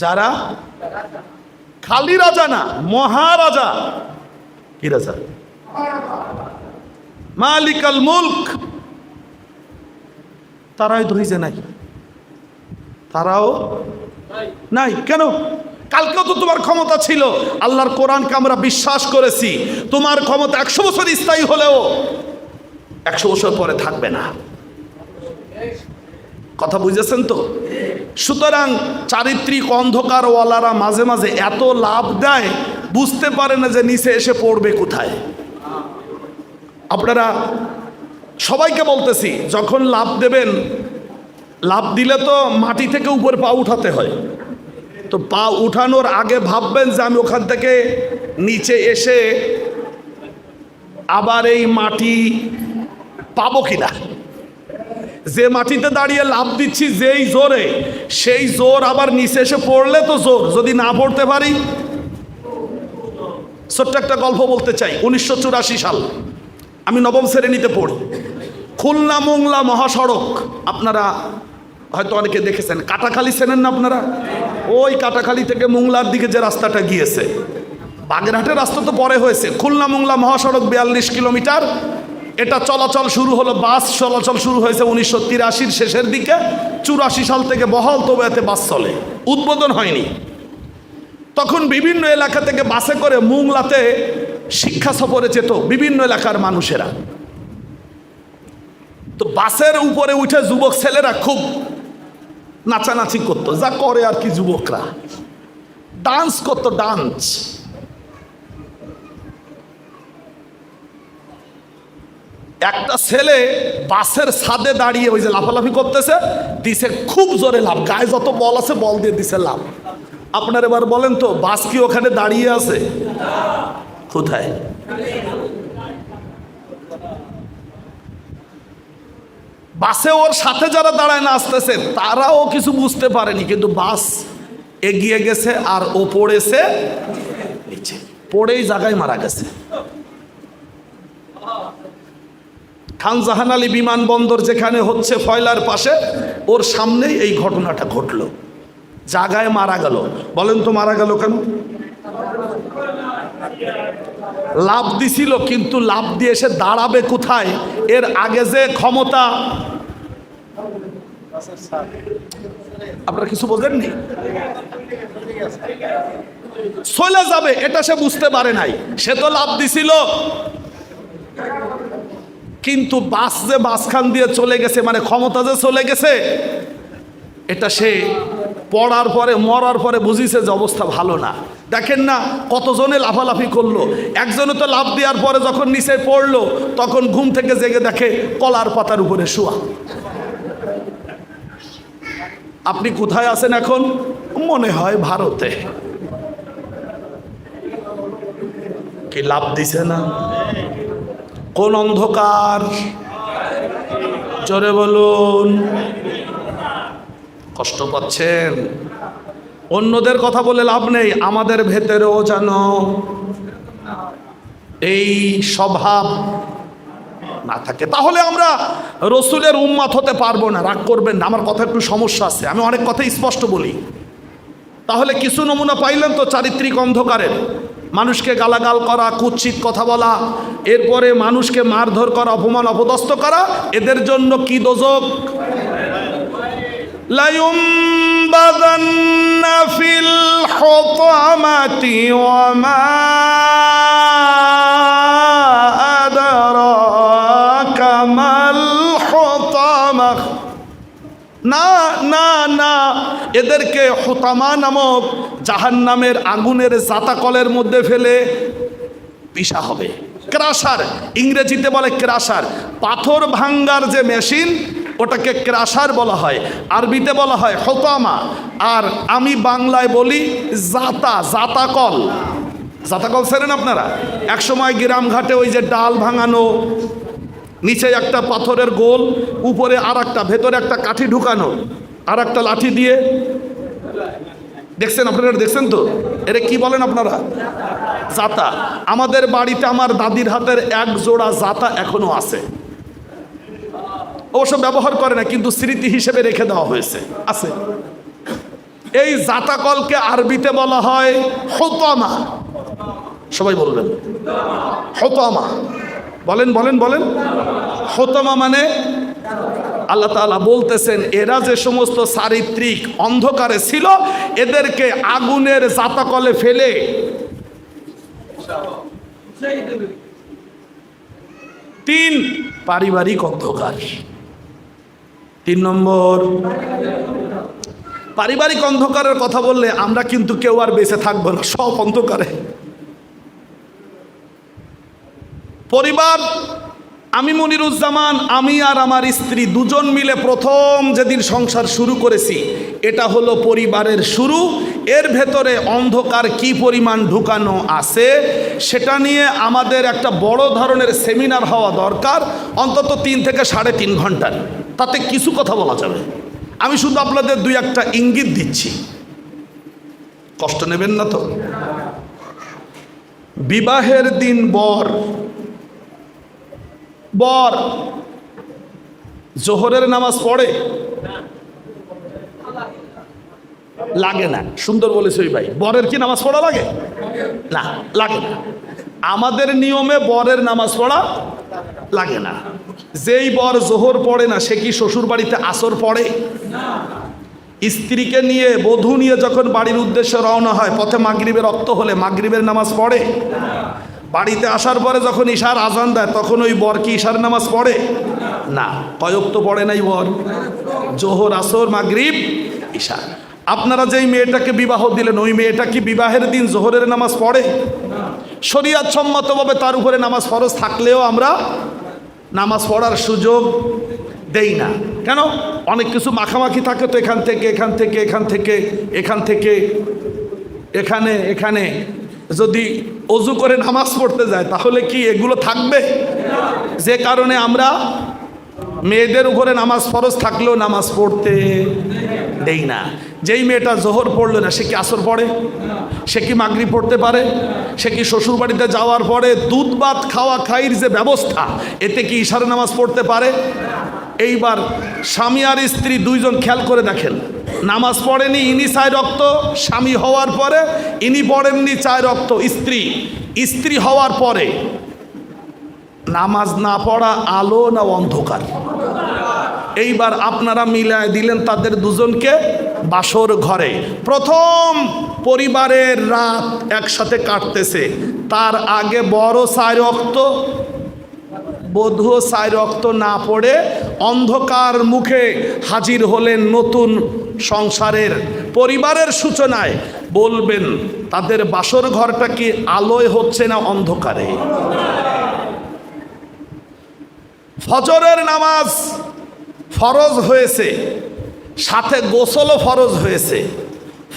যারা খালি রাজা না, মহারাজা। কি রাজা? মালিকাল মুলক। তারাই ধরিছে নাই, তারাও নাই। কেন? কালকেও তো তোমার ক্ষমতা ছিল। আল্লাহর কোরআনকে আমরা বিশ্বাস করেছি। তোমার ক্ষমতা 100 বছর স্থায়ী হলেও 100 বছর পরে থাকবে না। কথা বুঝেছেন তো? সুতরাং চারিত্রিক অন্ধকারওয়ালারা মাঝে মাঝে এত লাভ দেয়, বুঝতে পারে না যে নিচে এসে পড়বে কোথায়। আপনারা সবাইকে বলতেছি, যখন লাভ দেবেন, লাভ দিলে তো মাটি থেকে উপরে পা উঠাতে হয়। তো পা উঠানোর আগে ভাববেন যে আমি ওখান থেকে নিচে এসে আবার এই মাটি পাবো কিনা। যে মাটিতে দাঁড়িয়ে লাভ দিচ্ছি যেই জোরে, সেই জোর আবার নিচে এসে পড়লে তো জোর, যদি না পড়তে পারি। ছোট্ট একটা গল্প বলতে চাই। 1984 সাল, আমি 9ম শ্রেণীতে পড়ি। খুলনা মোংলা মহাসড়ক আপনারা হয়তো অনেকে দেখেছেন। কাটাখালী চেনেন না আপনারা? ওই কাটাখালী থেকে মোংলার দিকে যে রাস্তাটা গিয়েছে, বাগেরহাটের রাস্তা তো পরে হয়েছে। খুলনা মোংলা মহাসড়ক 42 কিলোমিটার। এটা চলাচল শুরু হলো, বাস চলাচল শুরু হয়েছে 1983 শেষের দিকে। 84 সাল থেকে বহাল তবিয়তে বাস চলে, উদ্বোধন হয়নি। তখন বিভিন্ন এলাকা থেকে বাসে করে মোংলাতে শিক্ষা সফরে যেত বিভিন্ন এলাকার মানুষেরা। তো বাসের উপরে উঠে যুবক ছেলেরা খুব নাচানাচি করতো, যা করে আর কি, যুবকরা ডান্স করতো, ডান্স। একটা ছেলে বাসের ছাদে দাঁড়িয়ে ওই যে লাফালাফি করতেছে, দিছে খুব জোরে লাভ, গায়ে যত বল আছে বল দিয়ে দিছে লাভ। আপনার এবার বলেন তো, বাস কি ওখানে দাঁড়িয়ে আছে? কোথায়? বাসে ওর সাথে যারা দাঁড়ায় না আসতেছে তারাও কিছু বুঝতে পারেনি, কিন্তু বাস এগিয়ে গেছে আর ও পড়েছে নিচে, পড়েই জায়গায় মারা গেছে। খান জাহান আলী বিমানবন্দর যেখানে হচ্ছে ফয়লার পাশে, ওর সামনেই এই ঘটনাটা ঘটলো, জায়গায় মারা গেল। বলেন তো মারা গেল কেন? লাভ দিছিল, কিন্তু লাভ দিয়ে এসে দাঁড়াবে কোথায়? এর আগে যে ক্ষমতা, আপনারা কিছু বোঝেননি, চলে যাবে এটা সে বুঝতে পারে নাই। সে তো লাভ দিছিল, কিন্তু বাস যে বাসখান দিয়ে চলে গেছে, মানে ক্ষমতা যে চলে গেছে, এটা সে পড়ার পরে মরার পরে বুঝিছে যে অবস্থা ভালো না। দেখেন না কতজনে লাফালাফি করলো, একজনে তো লাফ দেওয়ার পরে যখন নিচে পড়লো তখন ঘুম থেকে জেগে দেখে কলার পাতার উপরে শোয়া। আপনি কোথায় আছেন এখন? মনে হয় ভারতে। কি লাভ দিছে না? কোন অন্ধকার? জোরে বলুন। কষ্ট পাচ্ছেন? অন্যদের কথা বলে লাভ নেই, আমাদের ভেতরেও যেন এই স্বভাব না থাকে, তাহলে আমরা রসুলের উম্মত হতে পারবো না। রাগ করবেন না, আমার কথা একটু সমস্যা আছে, আমি অনেক কথাই স্পষ্ট বলি। তাহলে কিছু নমুনা পাইলেন তো চারিত্রিক অন্ধকারের। মানুষকে গালাগাল করা, কুৎসিত কথা বলা, এরপরে মানুষকে মারধর করা, অপমান অপদস্থ করা, এদের জন্য কি দোজক? লায়ুমবাযান্না ফিল হুতামাতি ওয়া মা আদরাকা মাল হুতামাহ। না না না, এদেরকে হুতামা নামক জাহান্নামের আগুনের জাতাকলের মধ্যে ফেলে পিষা হবে। ক্রাশার, ইংরেজিতে বলে ক্রাশার, পাথর ভাঙ্গার যে মেশিন ওটাকে ক্রাশার বলা হয়, আরবিতে বলা হয় হুতামা, আর আমি বাংলায় বলি জাতাকল। জাতাকল ছেড়েন আপনারা? একসময় গ্রাম ঘাটে ওই যে ডাল ভাঙানো, নিচে একটা পাথরের গোল, উপরে আর একটা, ভেতরে একটা কাঠি ঢুকানো, আর একটা লাঠি দিয়ে, দেখছেন আপনারা? দেখছেন তো? এরে কি বলেন আপনারা? জাতা। আমাদের বাড়িতে আমার দাদির হাতের এক জোড়া জাতা এখনো আছে, অবশ্য ব্যবহার করে না, কিন্তু স্মৃতি হিসেবে রেখে দেওয়া হয়েছে, আছে। এই জাতাকলকে আরবিতে বলা হয় হুতামা। সবাই বলবেন হুতামা। বলেন বলেন বলেন। হুতামা মানে আল্লাহ তাআলা বলতেছেন এরা যে সমস্ত চারিত্রিক অন্ধকারে ছিল, এদেরকে আগুনের জাতাকলে ফেলে। 3 পারিবারিক অন্ধকার। 3 নম্বর পারিবারিক অন্ধকারের কথা বললে আমরা কিন্তু কেউ আর বেঁচে থাকবো না, সব অন্ধকারে। পরিবার, আমি মনিরুজ্জামান, আমি আর আমার স্ত্রী দুজন মিলে প্রথম যেদিন সংসার শুরু করেছি, এটা হলো পরিবারের শুরু। এর ভেতরে অন্ধকার কি পরিমাণ ঢুকানো আছে সেটা নিয়ে আমাদের একটা বড় ধরনের সেমিনার হওয়া দরকার, অন্তত 3 থেকে 3.5 ঘন্টার। তাতে কিছু কথা বলা যাবে। আমি শুধু আপনাদের 2-1টা ইঙ্গিত দিচ্ছি, কষ্ট নেবেন না তো। বিবাহের দিন বর জোহরের নামাজ পড়ে? লাগে না। সুন্দর বলেছে ওই ভাই, বরের কি নামাজ পড়া লাগে? না, লাগে না। আমাদের নিয়মে বরের নামাজ পড়া লাগে না। যেই বর জোহর পড়ে না সে কি শ্বশুর বাড়িতে আসর পড়ে? স্ত্রীকে নিয়ে, বধূ নিয়ে যখন বাড়ির উদ্দেশ্যে রওনা হয়, পথে মাগরিবের রক্ত হলে মাগরিবের নামাজ পড়ে? বাড়িতে আসার পরে যখন ইশার আজান দেয় তখন ওই বর কি ইশার নামাজ পড়ে? না। কয়ক তো পড়ে নাই বর? জোহর, আসর, মাগরিব, ইশা। আপনারা যেই মেয়েটাকে বিবাহ দিলেন ওই মেয়েটা কি বিবাহের দিন জোহরের নামাজ পড়ে? শরীয়ত সম্মতভাবে তার উপরে নামাজ ফরজ থাকলেও আমরা নামাজ পড়ার সুযোগ দেই না। কেন? অনেক কিছু মাখামাখি থাকে তো, এখান থেকে এখান থেকে এখান থেকে এখান থেকে এখানে এখানে। যদি অজু করে নামাজ পড়তে যায় তাহলে কি এগুলো থাকবে? যে কারণে আমরা মেয়েদের উপরে নামাজ ফরজ থাকলেও নামাজ পড়তে দেই না। যেই মেয়েটা জোহর পড়লো না, সে কি আসর পড়ে? সে কি মাগরিব পড়তে পারে? সে কি শ্বশুরবাড়িতে যাওয়ার পরে দুধ ভাত খাওয়া খাইর যে ব্যবস্থা, এতে কি ইশারে নামাজ পড়তে পারে? এইবার স্বামী আর স্ত্রী দুইজন খেয়াল করে দেখেন, নামাজ পড়েনি ইনি 4 রক্ত, স্বামী হওয়ার পরে ইনি পড়েননি 4 রক্ত স্ত্রী। স্ত্রী হওয়ার পরে নামাজ না পড়া আলো না অন্ধকার? এইবার আপনারা মিলায় দিলেন তাদের দুজনকে বাসর ঘরে। প্রথম পরিবারের রাত একসাথে কাটতেছে, তার আগে বড় 4 রক্ত, বধূ 4 রক্ত না পড়ে অন্ধকার মুখে হাজির হলেন নতুন সংসারের পরিবারের সূচনায়। বলবেন তাদের বাসর ঘরটা কি আলোয় হচ্ছে না অন্ধকারে? ফজরের নামাজ ফরজ হয়েছে, সাথে গোসলও ফরজ হয়েছে।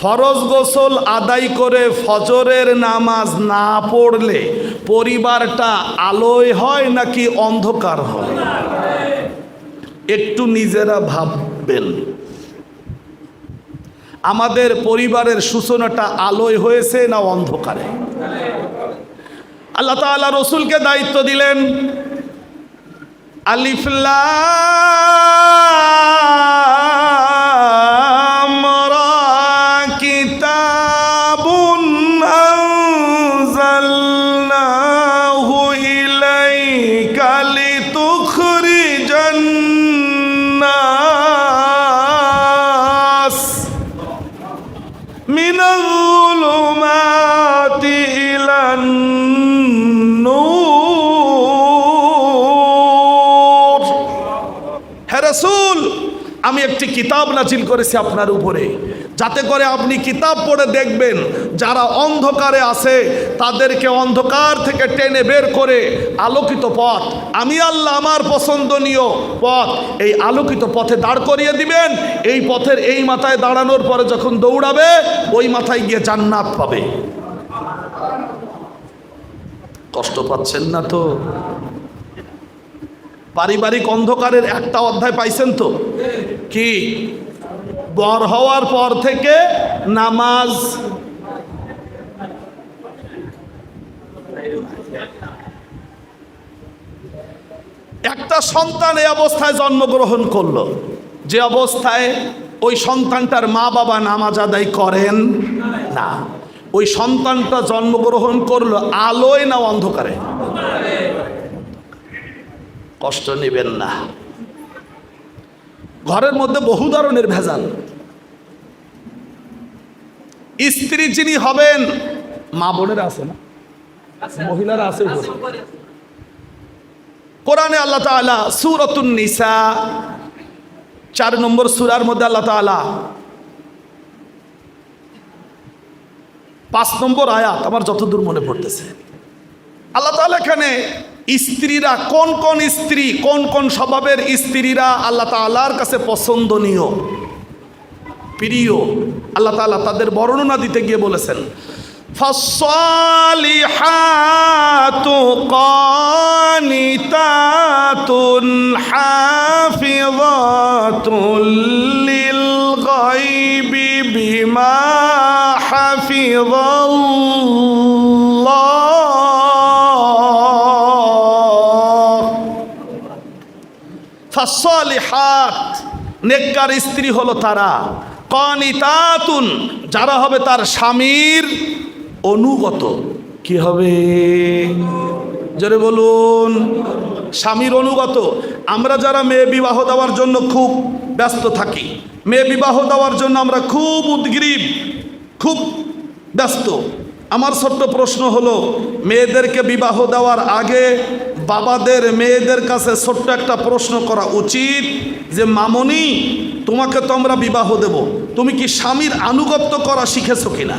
ফরজ গোসল আদায় করে ফজরের নামাজ না পড়লে পরিবারটা আলোয় হয় নাকি অন্ধকার হয়? একটু নিজেরা ভাববেন, আমাদের পরিবারের সূচনাটা আলোয় হয়েছে না অন্ধকারে? আল্লাহ তাআলা রসুলকে দায়িত্ব দিলেন, আলিফ লাম রা কিতাবুন আনজালনাহু ইলাইকা লিতুখরিজান নাস মিনাল যুলুমাতি ইলান নূর। হে রাসূল, আমি একটি কিতাব নাজিল করেছি আপনার উপরে, যাতে করে আপনি কিতাব পড়ে দেখবেন যারা অন্ধকারে আছে তাদেরকে অন্ধকার থেকে টেনে বের করে আলোকিত পথ, আমি আল্লাহ আমার পছন্দনীয় পথ, এই আলোকিত পথে দাঁড় করিয়ে দিবেন। এই পথের এই মাথায় দাঁড়ানোর পরে যখন দৌড়াবে ওই মাথায় গিয়ে জান্নাত পাবে। কষ্ট পাচ্ছেন না তো? পারিবারিক অন্ধকারের একটা অধ্যায় পাইছেন তো? কি? বর হওয়ার পর থেকে নামাজ, একটা সন্তান এই অবস্থায় জন্মগ্রহণ করলো, যে অবস্থায় ওই সন্তানটার মা বাবা নামাজ আদায় করেন না। ওই সন্তানটা জন্মগ্রহণ করলো আলোয় না অন্ধকারে? কষ্ট নেবেন না। ঘরের মধ্যে বহু ধরনের ভেজাল। স্ত্রী যিনি হবেন, মা বোনেরা আছে না, মহিলারা আছে। কোরআনে আল্লাহ তাআলা সূরাতুন নিসা 4 নম্বর সূরার মধ্যে আল্লাহ তাআলা 5 নম্বর আয়াত, আমার যতদূর মনে পড়তেছে, আল্লাহ তাআলা এখানে স্ত্রীরা কোন কোন স্ত্রী, কোন কোন স্বভাবের স্ত্রীরা আল্লাহ তাআলার কাছে পছন্দনীয়, প্রিয়, আল্লাহ তাআলা তাদের বর্ণনা দিতে গিয়ে বলেছেন, ফাসসালিহাতু কানিতাতুন হাফিযাতুল লিল গায়বি বিমা হাফিযাল্লাহ। ফাসসালিহাত নেককার স্ত্রী হলো তারা, কানিতাতুন যারা হবে তার স্বামীর অনুগত। কি হবে? জোরে বলুন। স্বামীর অনুগত। আমরা যারা মেয়ে বিবাহ দেওয়ার জন্য খুব ব্যস্ত থাকি, মেয়ে বিবাহ দেওয়ার জন্য আমরা খুব উদ্গ্রীব, খুব ব্যস্ত। আমার ছোট্ট প্রশ্ন হলো, মেয়েদেরকে বিবাহ দেওয়ার আগে বাবাদের মেয়েদের কাছে ছোট্ট একটা প্রশ্ন করা উচিত যে, মামনি তোমাকে তো আমরা বিবাহ দেব, তুমি কি স্বামীর আনুগত্য করা শিখেছো কিনা?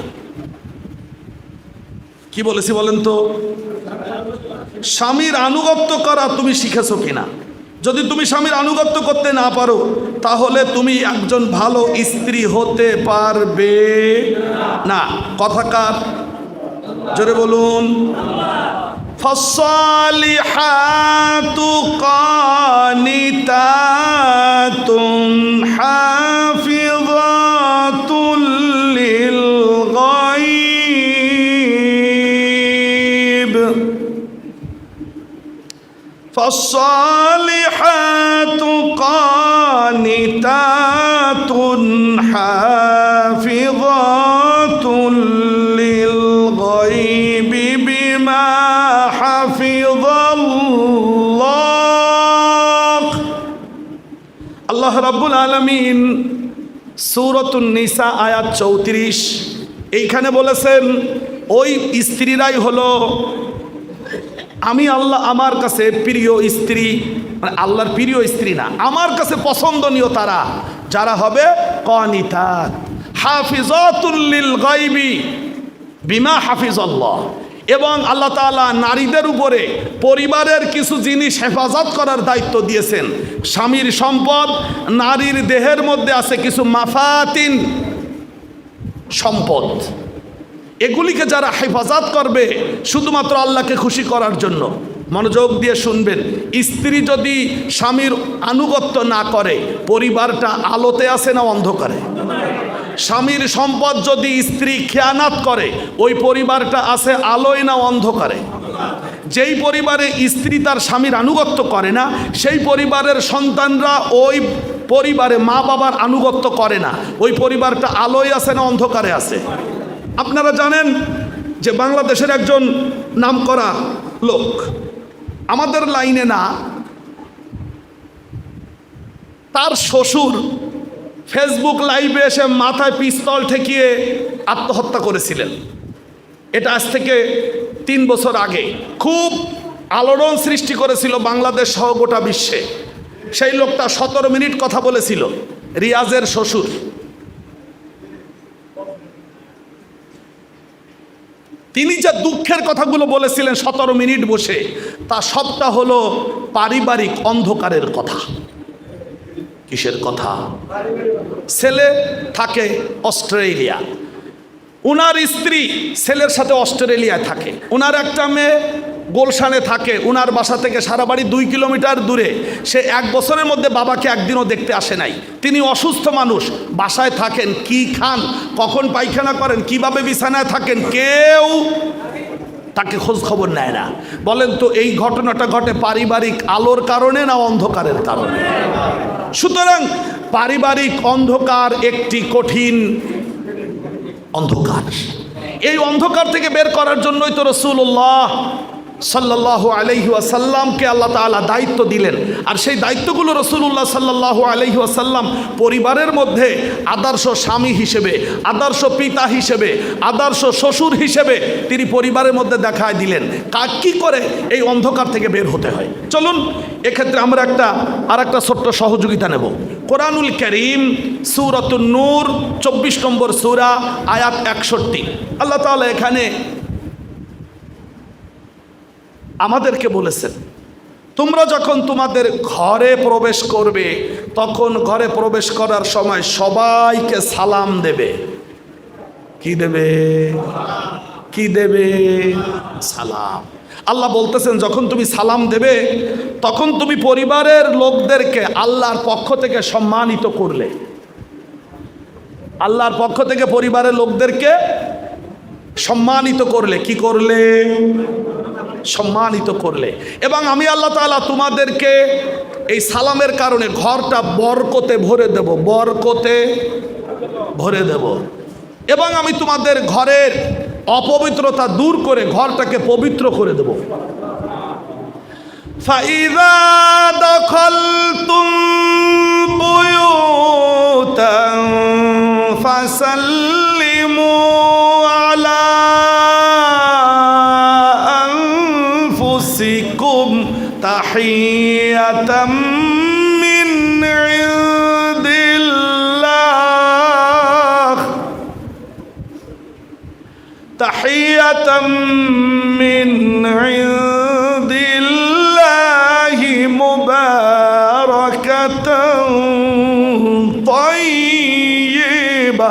কি বলেছি বলেন তো? স্বামীর আনুগত্য করা তুমি শিখেছো কিনা। যদি তুমি স্বামীর আনুগত্য করতে না পারো তাহলে তুমি একজন ভালো স্ত্রী হতে পারবে না। কথাকার জোরে বলুন। ফাসসালিহাতু কানিতাতুন হাফিযাতুল লিল গায়ব। فالصالحات قانتات حافظات للغيب بما حفظ الله। আল্লাহ রাব্বুল আলামিন সূরাতুন নিসা আয়াত 34 এইখানে বলেছেন ওই স্ত্রীরাই হলো আমি আল্লাহ আমার কাছে প্রিয় স্ত্রী, মানে আল্লাহর প্রিয় স্ত্রী না, আমার কাছে পছন্দনীয় তারা যারা হবে কানিতাত হাফিজাতুল লিল গায়বি বিমা হাফিজাল্লাহ। এবং আল্লাহ তাআলা নারীদের উপরে পরিবারের কিছু জিনিস হেফাজত করার দায়িত্ব দিয়েছেন। স্বামীর সম্পদ, নারীর দেহের মধ্যে আছে কিছু মাফাতিন সম্পদ, এগুলিকে যারা হেফাজত করবে শুধুমাত্র আল্লাহকে খুশি করার জন্য। মনোযোগ দিয়ে শুনবেন, স্ত্রী যদি স্বামীর আনুগত্য না করে পরিবারটা আলোতে আছে না অন্ধকারে? স্বামীর সম্পদ যদি স্ত্রী খেয়ানাত করে ওই পরিবারটা আছে আলোয় না অন্ধকারে? যেই পরিবারে স্ত্রী তার স্বামীর আনুগত্য করে না সেই পরিবারের সন্তানরা ওই পরিবারে মা বাবার আনুগত্য করে না, ওই পরিবারটা আলোয় আছে না অন্ধকারে আছে? আপনারা জানেন যে বাংলাদেশের একজন নামকরা লোক, আমাদের লাইনে না, তার শ্বশুর ফেসবুক লাইভে এসে মাথায় পিস্তল ঠেকিয়ে আত্মহত্যা করেছিলেন। এটা আজ থেকে 3 বছর আগে খুব আলোড়ন সৃষ্টি করেছিল বাংলাদেশ সহ গোটা বিশ্বে। সেই লোকটা 17 মিনিট কথা বলেছিল, রিয়াজের শ্বশুর। তিনি যে দুঃখের কথাগুলো বলেছিলেন 17 মিনিট বসে, তা সবটা হলো পারিবারিক অন্ধকারের কথা। কিসের কথা? ছেলে থাকে অস্ট্রেলিয়া, উনার স্ত্রী ছেলের সাথে অস্ট্রেলিয়ায় থাকে, উনার একটা মেয়ে গোলশানে থাকে, উনার বাসা থেকে সারা বাড়ি 2 কিলোমিটার দূরে। সে 1 বছরের মধ্যে বাবাকে একদিনও দেখতে আসে নাই। তিনি অসুস্থ মানুষ, বাসায় থাকেন, কি খান, কখন পায়খানা করেন, কিভাবে বিছানায় থাকেন, কেউ তাকে খোঁজ খবর নেয় না। বলেন তো এই ঘটনাটা ঘটে পারিবারিক আলোর কারণে না অন্ধকারের কারণে? সুতরাং পারিবারিক অন্ধকার একটি কঠিন অন্ধকার। এই অন্ধকার থেকে বের করার জন্যই তো রাসূলুল্লাহ সাল্লাল্লাহু আলাইহি ওয়াসাল্লামকে আল্লাহ তাআলা দায়িত্ব দিলেন। আর সেই দায়িত্বগুলো রাসূলুল্লাহ সাল্লাল্লাহু আলাইহি ওয়াসাল্লাম পরিবারের মধ্যে আদর্শ স্বামী হিসেবে, আদর্শ পিতা হিসেবে, আদর্শ শ্বশুর হিসেবে তিনি পরিবারের মধ্যে দেখায় দিলেন কি করে এই অন্ধকার থেকে বের হতে হয়। চলুন এক্ষেত্রে আমরা আরেকটা ছোট্ট সহযোগিতা নেব। কোরআনুল কারীম সূরাতুন নূর 24 নম্বর সূরা আয়াত 61। আল্লাহ তাআলা এখানে আমাদেরকে বলেছেন তোমরা যখন তোমাদের ঘরে প্রবেশ করবে তখন ঘরে প্রবেশ করার সময় সবাইকে সালাম দেবে। কি দেবে? কি দেবে? সালাম। আল্লাহ বলতেছেন যখন তুমি সালাম দেবে তখন তুমি পরিবারের লোকদেরকে আল্লাহর পক্ষ থেকে সম্মানিত করলে। আল্লাহর পক্ষ থেকে পরিবারের লোকদেরকে সম্মানিত করলে। কি করলে? সম্মানিত করলে। এবং আমি আল্লাহ তাআলা তোমাদেরকে এই সালামের কারণে ঘরটা বরকতে ভরে দেব, বরকতে ভরে দেব। এবং আমি তোমাদের ঘরের অপবিত্রতা দূর করে ঘরটাকে পবিত্র করে দেব। ফাইযা দাখালতুম বুয়ুতান ফাসাল্লিমু আলা আনফুসিকুম তাহিয়াতাম মিন ইনদিল্লাহ তাহিয়াতাম মিন গাইবা।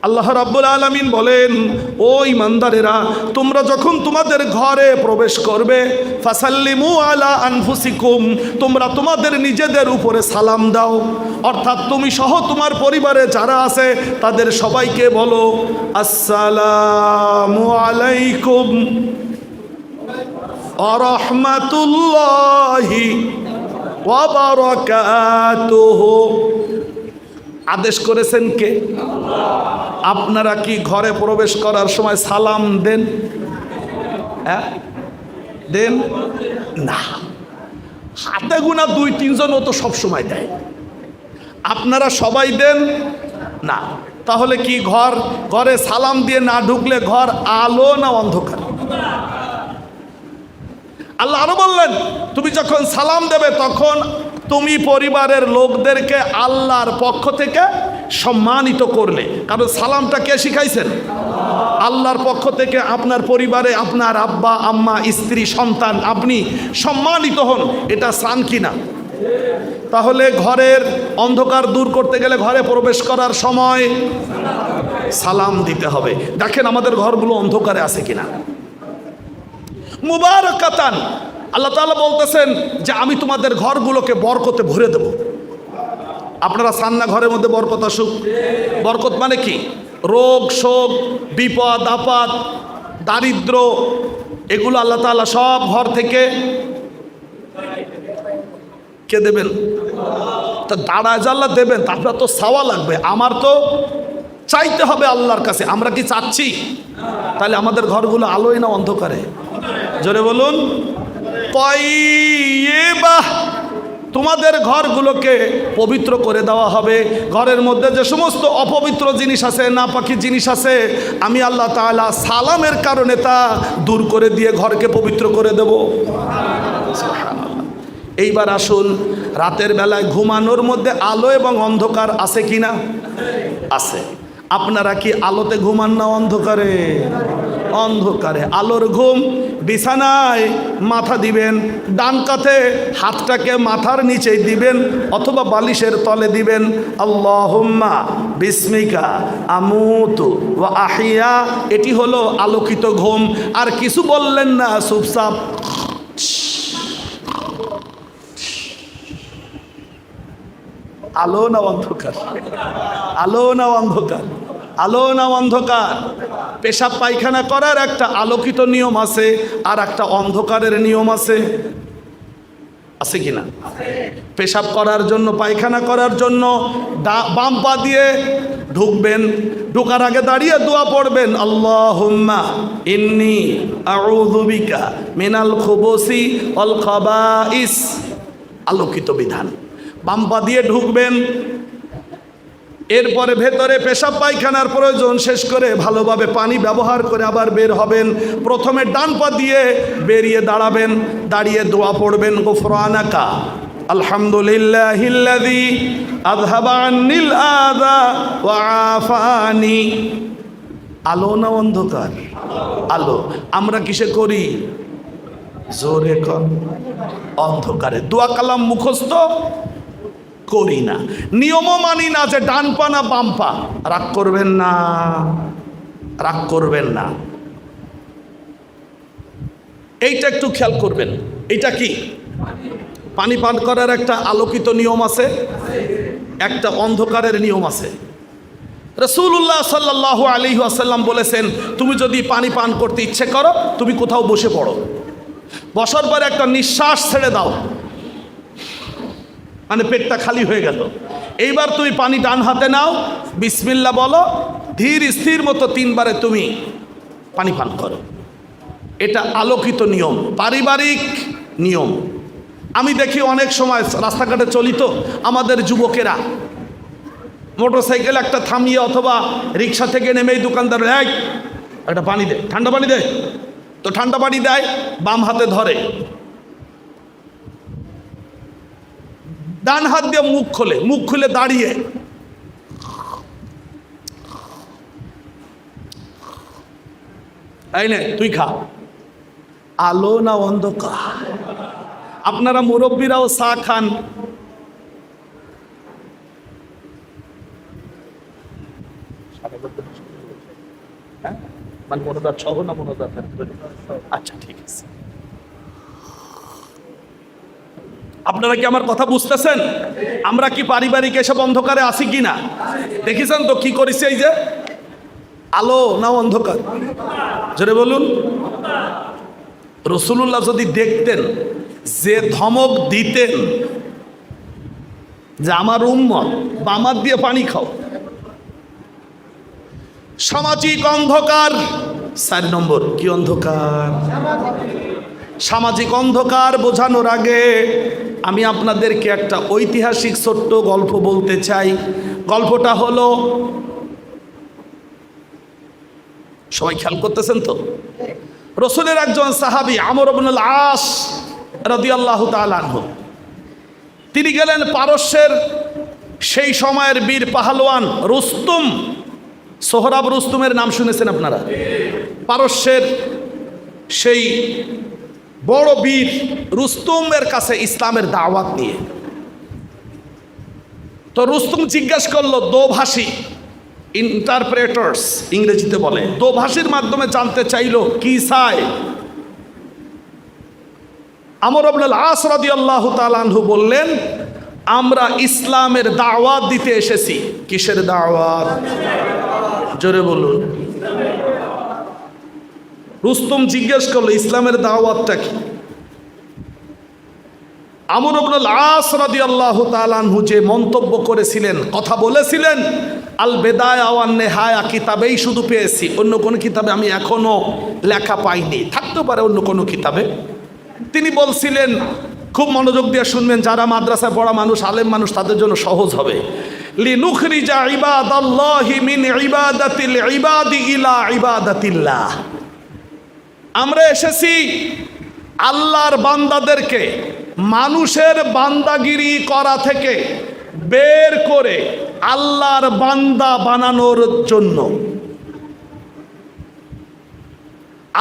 আল্লাহ রাব্বুল আলামিন বলেন, ও ঈমানদারেরা, তোমরা যখন তোমাদের ঘরে প্রবেশ করবে, ফাসাল্লিমু আলা আনফুসিকুম, তোমরা তোমাদের নিজেদের উপরে সালাম দাও। অর্থাৎ তুমি সহ তোমার পরিবারে যারা আছে তাদের সবাইকে বলো আসসালামু আলাইকুম ওয়া রাহমাতুল্লাহি ওয়া বারাকাতুহু। আদেশ করেছেন কে? আপনারা কি ঘরে প্রবেশ করার সময় সালাম দেন? হ্যাঁ, দেন না। হাতে গোনা 2-3 জন ও তো সবসময় দেয়। আপনারা সবাই দেন না। তাহলে কি ঘরে সালাম দিয়ে না ঢুকলে ঘর আলো না অন্ধকার? আল্লাহ আরো বললেন, তুমি যখন সালাম দেবে তখন তুমি পরিবারের লোকদেরকে আল্লাহর পক্ষ থেকে সম্মানিত করলে। কারণ সালামটা কে শিখাইছেন? আল্লাহর পক্ষ থেকে আপনার পরিবারে আপনার আব্বা আম্মা স্ত্রী সন্তান আপনি সম্মানিত হন, এটা চান কিনা? তাহলে ঘরের অন্ধকার দূর করতে গেলে ঘরে প্রবেশ করার সময় সালাম দিতে হবে। দেখেন আমাদের ঘরগুলো অন্ধকারে আছে কিনা। মুবারাকাতান, আল্লাহ তাআলা বলতেছেন যে আমি তোমাদের ঘরগুলোকে বরকতে ভরে দেব। আপনারা চান না ঘরের মধ্যে বরকত আসুক? বরকত মানে কি? রোগ শোক বিপদ আপদ দারিদ্র এগুলো আল্লাহ তাআলা সব ঘর থেকে কে দেবেন? তা দাঁড়ায় আল্লাহ দেবেন, তারপরে তো চাওয়া লাগবে। আমার তো চাইতে হবে আল্লাহর কাছে। আমরা কি চাচ্ছি? তাহলে আমাদের ঘরগুলো আলোয় না অন্ধকারে? জোরে বলুন। তাইয়্যিবাহ, তোমাদের ঘরগুলোকে পবিত্র করে দেওয়া হবে। ঘরের মধ্যে যে সমস্ত অপবিত্র জিনিস আছে, নাপাকি জিনিস আছে, আমি আল্লাহ তাআলা সালামের কারণে তা দূর করে দিয়ে ঘরকে পবিত্র করে দেব। এইবার আসুন, রাতের বেলায় ঘুমানোর মধ্যে আলো এবং অন্ধকার আছে কিনা? আছে। আপনারা কি আলোতে ঘুমান না অন্ধকারে? অন্ধকারে। আলোর ঘুম। বিছানায় মাথা দিবেন, ডান কাঁধে হাতটাকে মাথার নিচে দিবেন অথবা বালিশের তলে দিবেন। আল্লাহুম্মা বিসমিকা আমুতু ওয়া আহিয়া, এটি হলো আলোকিত ঘুম। আর কিছু বললেন না, চুপচাপ। আলো না অন্ধকার? আলো না অন্ধকার? আলো না অন্ধকার? পেশাব পায়খানা করার একটা আলোকিত নিয়ম আছে, আর একটা অন্ধকারের নিয়ম আছে। আছে কিনা? পেশাব করার জন্য পায়খানা করার জন্য বাম পা দিয়ে ঢুকবেন, ঢোকার আগে দাঁড়িয়ে দোয়া পড়বেন, আল্লাহুম্মা ইন্নী আউযু বিকা মিনাল খুবুসি ওয়াল খাবাইস। আলোকিত বিধান। বাম পা দিয়ে ঢুকবেন, এরপরে ভেতরে পেশাব পায়খানার প্রয়োজন শেষ করে ভালোভাবে পানি ব্যবহার করে আবার বের হবেন। প্রথমে ডান পা দিয়ে বেরিয়ে দাঁড়াবেন, দাঁড়িয়ে দোয়া পড়বেন, গুফরানাকা আলহামদুলিল্লাহিল্লাযী আযহাবা আন্নিল আযা ওয়া আফানি। আলো না অন্ধকার? আলো। আমরা কিসে করি? জোরে কর। অন্ধকারে। দোয়া কালাম মুখস্থ করি না, নিয়মও মানি না যে ডান পা না বাম পা। রাগ করবেন না, রাগ করবেন না। এইটা একটু খেয়াল করবেন। এটা কি? পানি পান করার একটা আলোকিত নিয়ম আছে, একটা অন্ধকারের নিয়ম আছে। রাসূলুল্লাহ সাল্লাল্লাহু আলাইহি ওয়াসাল্লাম বলেছেন, তুমি যদি পানি পান করতে ইচ্ছে করো তুমি কোথাও বসে পড়ো, বসার পরে একটা নিঃশ্বাস ছেড়ে দাও, মানে পেটটা খালি হয়ে গেল। এইবার তুমি পানি ডান হাতে নাও, বিসমিল্লাহ বলো, ধীর স্থির মতো 3 বারে তুমি পানি পান করো। এটা আলোকিত নিয়ম, পারিবারিক নিয়ম। আমি দেখি অনেক সময় রাস্তাঘাটে চলি তো, আমাদের যুবকেরা মোটরসাইকেল একটা থামিয়ে অথবা রিক্সা থেকে নেমেই দোকানদার, এক একটা পানি দে, ঠান্ডা পানি দে, তো ঠান্ডা পানি দেয়, বাম হাতে ধরে, ডান হাত দিয়ে মুখ খোলে, মুখ খুলে দাঁড়িয়ে এই নে তুই খা। আলো না অন্ধকার? আপনারা মুরব্বীরাও চা খান, হ্যাঁ, মানে মনোদার সহ না মনোদার? আচ্ছা, ঠিক আছে। আপনারা কি আমার কথা বুঝতেছেন? আমরা কি পারিবারিক এসব অন্ধকারে আছি কি না? দেখেছেন তো কি করেছে? এই যে আলো না অন্ধকার, জোরে বলুন। রাসূলুল্লাহ যদি দেখতেন যে ধমক দিতেন যে আমার উম্মত বামাত দিয়ে পানি খাও। সামাজিক অন্ধকার 4 নম্বর। কি অন্ধকার? সামাজিক অন্ধকার বোঝানোর আগে আমি আপনাদেরকে একটা ঐতিহাসিক ছোট্ট গল্প বলতে চাই। গল্পটা হলো, সবাই খেয়াল করতেছেন তো, রাসূলের একজন সাহাবী আমর ইবনুল আস রাদিয়াল্লাহু তাআলা আনহু, তিনি গেলেন পারস্যের সেই সময়ের বীর পাহলওয়ান রুস্তুম। সোহরাব রুস্তুমের নাম শুনেছেন আপনারা? পারস্যের সেই বড় বীর রুস্তুমের কাছে ইসলামের দাওয়াত নিয়ে। তো রুস্তুম জিজ্ঞাসা করলো, দোভাষী, ইন্টারপ্রেটার্স ইংরেজিতে বলে, দোভাষীর মাধ্যমে জানতে চাইলো কি চায়। আমর ইবনুল আস রাদিয়াল্লাহু তাআলা আনহু বললেন, আমরা ইসলামের দাওয়াত দিতে এসেছি। কিসের দাওয়াত? জোরে বলুন। রুস্তুম জিজ্ঞেস করলো, ইসলামের দাওয়াতটা কি? আমর ইবনুল আস রাদিয়াল্লাহু তাআলা আনহু যে মন্তব্য করেছিলেন, কথা বলেছিলেন, আল বেদায়া ওয়ান নেহায়া কিতাবেই শুধু পেয়েছি, অন্য কোনো কিতাবে আমি এখনো লেখা পাইনি। থাকতে পারে অন্য কোনো কিতাবে। তিনি বলছিলেন, খুব মনোযোগ দিয়ে শুনবেন, যারা মাদ্রাসায় পড়া মানুষ, আলেম মানুষ, তাদের জন্য সহজ হবে। লিনুখরিজা ইবাদাল্লাহি মিন ইবাদাতিল ইবাদি ইলা ইবাদাতিল্লাহ। আমরা এসেছি আল্লাহর বান্দাদেরকে মানুষের বান্দাগিরি করা থেকে বের করে আল্লাহর বান্দা বানানোর জন্য।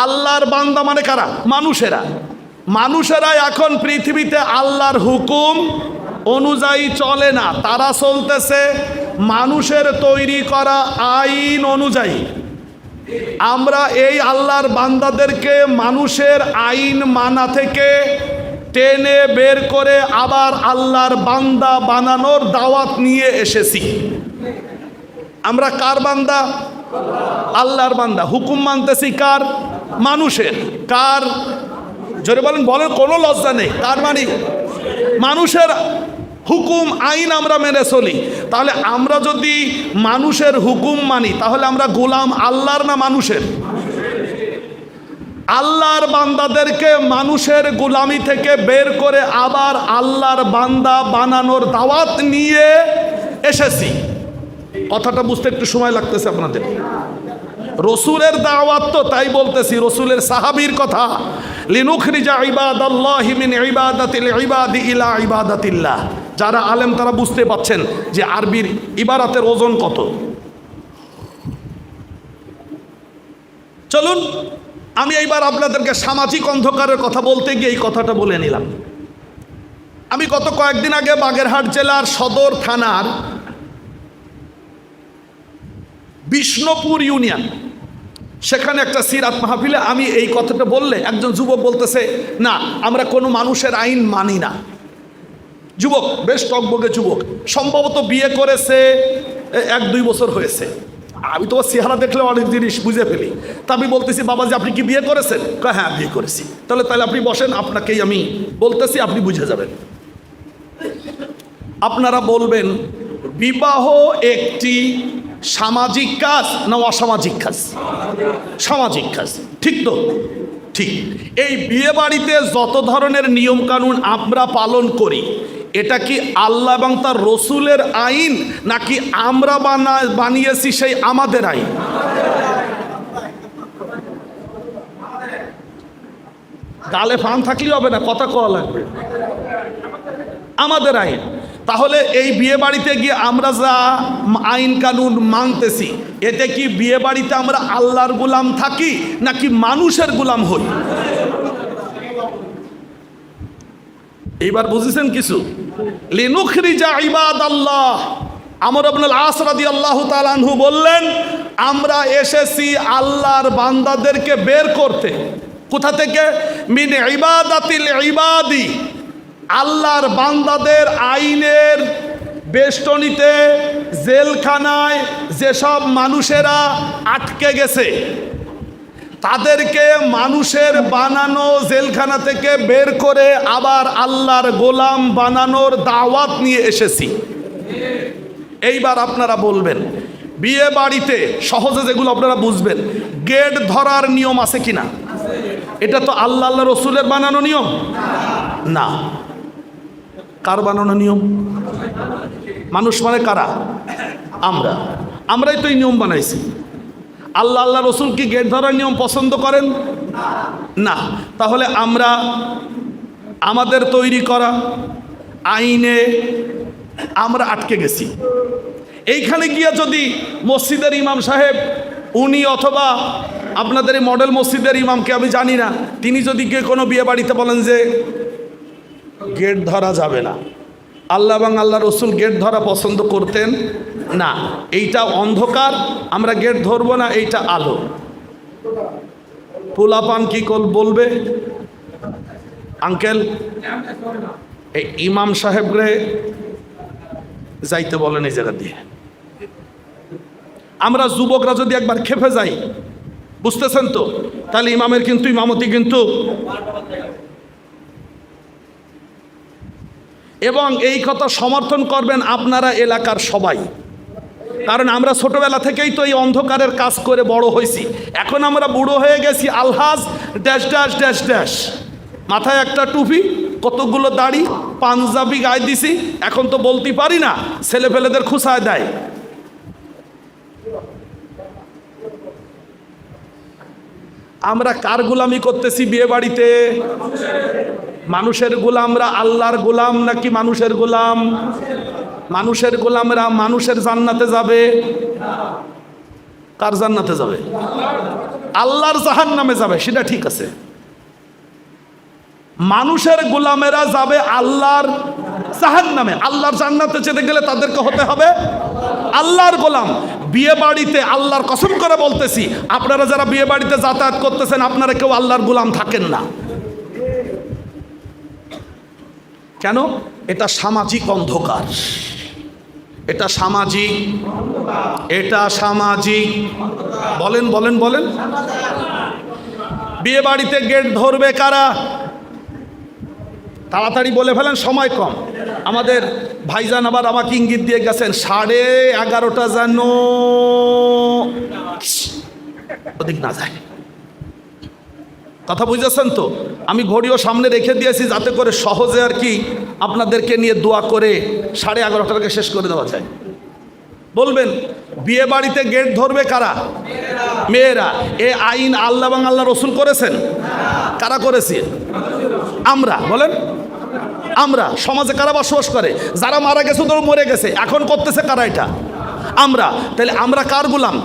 আল্লাহর বান্দা মানে কারা? মানুষেরা। মানুষেরা এখন পৃথিবীতে আল্লাহর হুকুম অনুযায়ী চলে না, তারা চলতেছে মানুষের তৈরি করা আইন অনুযায়ী। আমরা এই আল্লাহর বান্দাদেরকে মানুষের আইন মানা থেকে টেনে বের করে আবার আল্লাহর বান্দা বানানোর দাওয়াত নিয়ে এসেছি। আমরা কার বান্দা? আল্লাহর বান্দা। হুকুম মানতেছি কার? মানুষের। কার? জোরে বলেন, বলেন, কোনো লজ্জা নেই। কার মানি? মানুষের হুকুম আইন আমরা মেনে চলি। তাহলে আমরা যদি মানুষের হুকুম মানি, তাহলে আমরা গোলাম আল্লাহর না মানুষের? আল্লাহর বান্দাদেরকে মানুষের গোলামি থেকে বের করে আবার আল্লাহর বান্দা বানানোর দাওয়াত নিয়ে এসেছি। কথাটা বুঝতে একটু সময় লাগতেছে আপনাদের। রসুলের দাওয়াত তো, তাই বলতেছি, রসুলের সাহাবীর কথা। লিনুখরিজা ইবাদাল্লাহি মিন ইবাদাতিল ইবাদি ইলা ইবাদাতিল্লাহ। যারা আলেম তারা বুঝতে পাচ্ছেন যে আরবির ইবারাতের ওজন কত। চলুন আমি এইবার আপনাদেরকে সামাজিক অন্ধকারের কথা বলতে গিয়ে এই কথাটা বলে নিলাম। আমি গত কয়েকদিন আগে বাগেরহাট জেলার সদর থানার বিষ্ণুপুর ইউনিয়ন, সেখানে একটা সিরাত মাহফিলে আমি এই কথাটা বললে একজন যুবক বলতেছে, না আমরা কোনো মানুষের আইন মানি না। যুবক, বেশ টকবগে যুবক, সম্ভবত বিয়ে করেছে 1-2 বছর হয়েছে। আমি তোমার চেহারা দেখলে অনেক জিনিস বুঝে ফেলি। তা আমি বলতেছি, বাবাজি আপনি কি বিয়ে করেছেন? হ্যাঁ বিয়ে করেছি। তাহলে আপনি বসেন, আপনাকেই আমি বলতেছি, আপনি বুঝে যাবেন। আপনারা বলবেন, বিবাহ একটি সামাজিক কাজ না অসামাজিক কাজ? সামাজিক কাজ, ঠিক তো? ঠিক। এই বিয়ে বাড়িতে যত ধরনের নিয়ম কানুন আমরা পালন করি, এটা কি আল্লাহ এবং তার রসুলের আইন, নাকি আমরা বানিয়েছি সেই আমাদের আইন? গালে ফান থাকলেই হবে না, কথা কওয়া লাগবে। আমাদের আইন। তাহলে এই বিয়ে বাড়িতে গিয়ে আমরা যা আইন কানুন মানতেছি, এতে কি বিয়ে বাড়িতে আমরা আল্লাহর গোলাম থাকি নাকি মানুষের গোলাম হই? এইবার বুঝেছেন কিছু? লিনুখরিজা ইবাদাল্লাহ আমর ইবনুল আস রাদিয়াল্লাহু তাআলা আনহু বললেন, আমরা এসেছি আল্লাহর বান্দাদেরকে বের করতে। কোথা থেকে? মিন ইবাদাতিল ইবাদি, আল্লাহর বান্দাদের আইনের বেষ্টনীতে, জেলখানায় যেসব মানুষেরা আটকে গেছে তাদেরকে মানুষের বানানো জেলখানা থেকে বের করে আবার আল্লাহর গোলাম বানানোর দাওয়াত নিয়ে এসেছি। এইবার আপনারা বলবেন, বিয়ে বাড়িতে সহজে যেগুলো আপনারা বুঝবেন, গেট ধরার নিয়ম আছে কিনা? এটা তো আল্লাহ আল্লাহ রসুলের বানানো নিয়ম না। কার বানানো নিয়ম? মানুষ মানে কারা? আমরাই তো এই নিয়ম বানাইছি। আল্লাহ আল্লাহ রসুল কি গেট ধরার নিয়ম পছন্দ করেন? না। তাহলে আমরা আমাদের তৈরি করা আইনে আমরা আটকে গেছি। এইখানে গিয়ে যদি মসজিদের ইমাম সাহেব উনি অথবা আপনাদের এই মডেল মসজিদের ইমামকে আমি জানি না, তিনি যদি গিয়ে কোনো বিয়ে বাড়িতে বলেন যে গেট ধরা যাবে না, আল্লাহ এবং আল্লাহ রসুল গেট ধরা পছন্দ করতেন না, এইটা অন্ধকার, আমরা গেট ধরবো না, এইটা আলো, পোলাপান কি বলবে? আঙ্কেল এই ইমাম সাহেবরে যাইতে বলেন এই জায়গা দিয়ে। আমরা যুবকরা যদি একবার খেপে যাই, বুঝতেছেন তো, তাহলে ইমামের কিন্তু ইমামতি কিন্তু। এবং এই কথা সমর্থন করবেন আপনারা এলাকার সবাই, কারণ আমরা ছোটবেলা থেকেই তো এই অন্ধকারের কাজ করে বড় হয়েছি। এখন আমরা বুড়ো হয়ে গেছি, আলহাজ ড্যাশ ড্যাশ ড্যাশ ড্যাশ, মাথায় একটা টুপি, কতগুলো দাড়ি, পাঞ্জাবি গায়ে দিছি, এখন তো বলতে পারি না, ছেলে পেলেদের খুশায় দেয়। আমরা কার গোলামি করতেছি বিয়ে বাড়িতে? মানুষের গোলামরা আল্লাহর গোলাম নাকি মানুষের গোলাম? মানুষের গোলামরা মানুষের জান্নাতে যাবে। কার জান্নাতে যাবে? আল্লাহর জাহান্নামে যাবে, সেটা ঠিক আছে। মানুষের গোলামেরা যাবে আল্লাহর জাহান্নামে। আল্লাহর জান্নাতে যেতে গেলে তাদেরকে হতে হবে আল্লাহর গোলাম। বিয়ে বাড়িতে আল্লাহর কসম করে বলতেছি, আপনারা যারা বিয়ে বাড়িতে যাতায়াত করতেছেন, আপনারা কেউ আল্লাহর গোলাম থাকেন না। কেন? এটা সামাজিক অন্ধকার, এটা সামাজিক, এটা সামাজিক। বলেন বলেন বলেন। বিয়ে বাড়িতে গেট ধরবে কারা? তাড়াতাড়ি বলে ফেলেন, সময় কম। আমাদের ভাইজান আবার আমাকে ইঙ্গিত দিয়ে গেছেন 11:30 যেন ওদিক না যায়। কথা বুঝেছেন তো? আমি ঘড়িও সামনে রেখে দিয়েছি যাতে করে সহজে আর কি আপনাদেরকে নিয়ে দোয়া করে 11:30টাকে শেষ করে দেওয়া যায়। বলবেন বিয়ে বাড়িতে গেট ধরবে কারা? মেয়েরা। এ আইন আল্লাহ এবং আল্লাহ রসুল করেছেন? কারা করেছে? আমরা। বলেন আমরা। সমাজে কারা বসবাস করে? যারা মারা গেছে তো মরে গেছে, এখন করতেছে কারা? এটা আমরা। তাহলে আমরা কার গোলাম?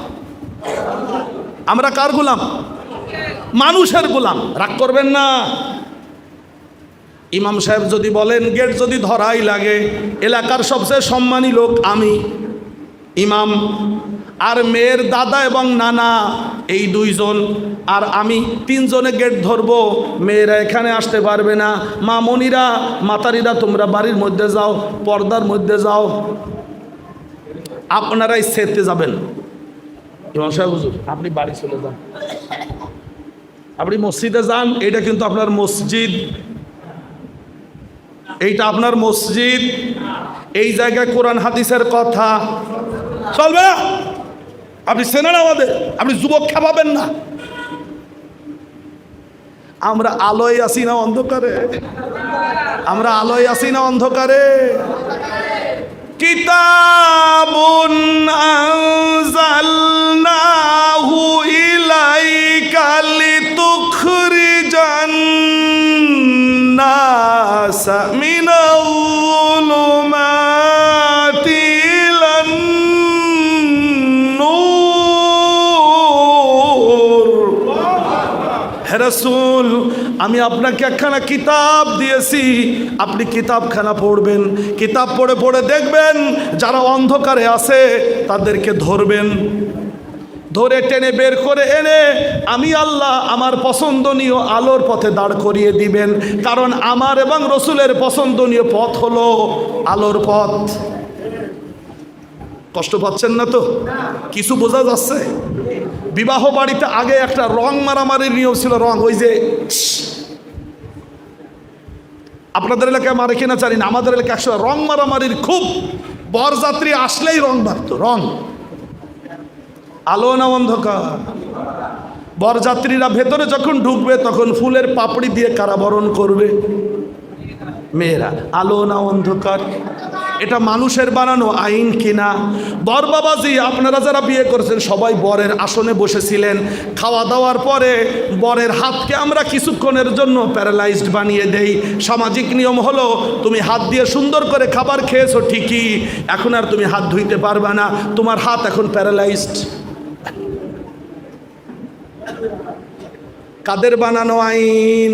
আমরা কার গোলাম? মানুষের গোলাম। রাগ করবেন না। ইমাম সাহেব যদি বলেন গেট যদি ধরাই লাগে, এলাকার সবচেয়ে সম্মানী লোক আমি, ইমাম, আর মেয়ের দাদা এবং নানা এই 2 জন, আর আমি 3 জনে গেট ধরবো। মেয়েরা এখানে আসতে পারবে না। মা মনিরা, মাতারিরা, তোমরা বাড়ির মধ্যে যাও, পর্দার মধ্যে যাও, আপনারাই সেতে যাবেন। ইমাম সাহেব হুজুর আপনি বাড়ি চলে যান, আপনি মসজিদে যান, এটা কিন্তু আপনার মসজিদ, এইটা আপনার মসজিদ, এই জায়গায় কোরআন হাদিসের কথা চলবে না। আপনি চেনেন আমাদের, আপনি যুবক খেপাবেন না। আমরা আলোয় আসি না অন্ধকারে? আমরা আলোয় আসি না অন্ধকারে? কিতাবুন আনজালনাহু ইলাইকা লিতুখরিজান নাসা মিনাল যুলুমাতি ইলান নূর। রাসূল, আমি আপনাকে একখানা কিতাব দিয়েছি, আপনি কিতাবখানা পড়বেন, কিতাব পড়ে পড়ে দেখবেন যারা অন্ধকারে আছে তাদেরকে ধরবেন, ধরে টেনে বের করে এনে আমি আল্লাহ আমার পছন্দনীয় আলোর পথে দাঁড় করিয়ে দিবেন। কারণ আমার এবং রসুলের পছন্দনীয় পথ হলো আলোর পথ। কষ্ট পাচ্ছেন না তো? কিছু বোঝা যাচ্ছে? বিবাহ বাড়িতে আগে একটা রং মারামারির নিয়ম ছিল। রং, ওই যে আপনাদের এলাকায় মারে কিনা জানি না, আমাদের এলাকায় একশো রং মারামারির খুব, বরযাত্রী আসলেই রং মারত। রং, আলো না অন্ধকার? বরযাত্রীরা ভেতরে যখন ঢুকবে তখন ফুলের পাপড়ি দিয়ে কারাবরণ করবে মেয়েরা। আলো না অন্ধকার? এটা মানুষের বানানো আইন কিনা? বর বাবাজি, আপনারা যারা বিয়ে করেছেন সবাই বরের আসনে বসেছিলেন। খাওয়া দাওয়ার পরে বরের হাতকে আমরা কিছুক্ষণের জন্য প্যারালাইজড বানিয়ে দেই। সামাজিক নিয়ম হলো তুমি হাত দিয়ে সুন্দর করে খাবার খেয়েছো ঠিকই, এখন আর তুমি হাত ধুইতে পারবে না, তোমার হাত এখন প্যারালাইজড। কাদের বানানো আইন?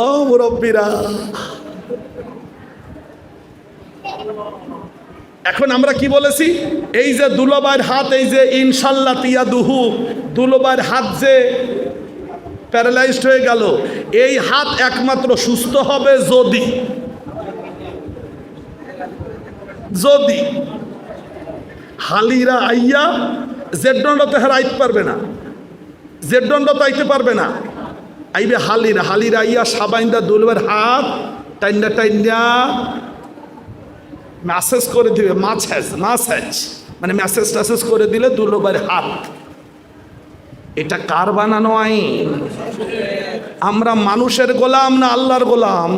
ও মুরব্বীরা, এখন আমরা কি বলেছি? এই যে দুলোবাইয়ের হাত, এই যে ইনশাল্লাহ তিয়াদুহু, দুলোবাইয়ের হাত যে প্যারালাইজড হয়ে গেল, এই হাত একমাত্র সুস্থ হবে যদি হালিরা আইয়া জেড্ডন্ডতে হারাইতে পারবে না, জেড্ডন্ডতে আইতে পারবে না, আইবে হালিরা আইয়া সাবাইন্দা দুলোবাইয়ের হাত টাইন্ডা টাইন্ডা ম্যাসেজ করে দিবে। মাসাজ মানে ম্যাসেজ ট্যাসেজ করে দিলে দুলোবাইয়ের হাত। এটা কার বানানো আইন? আমরা মানুষের গোলাম না আল্লাহর গোলাম?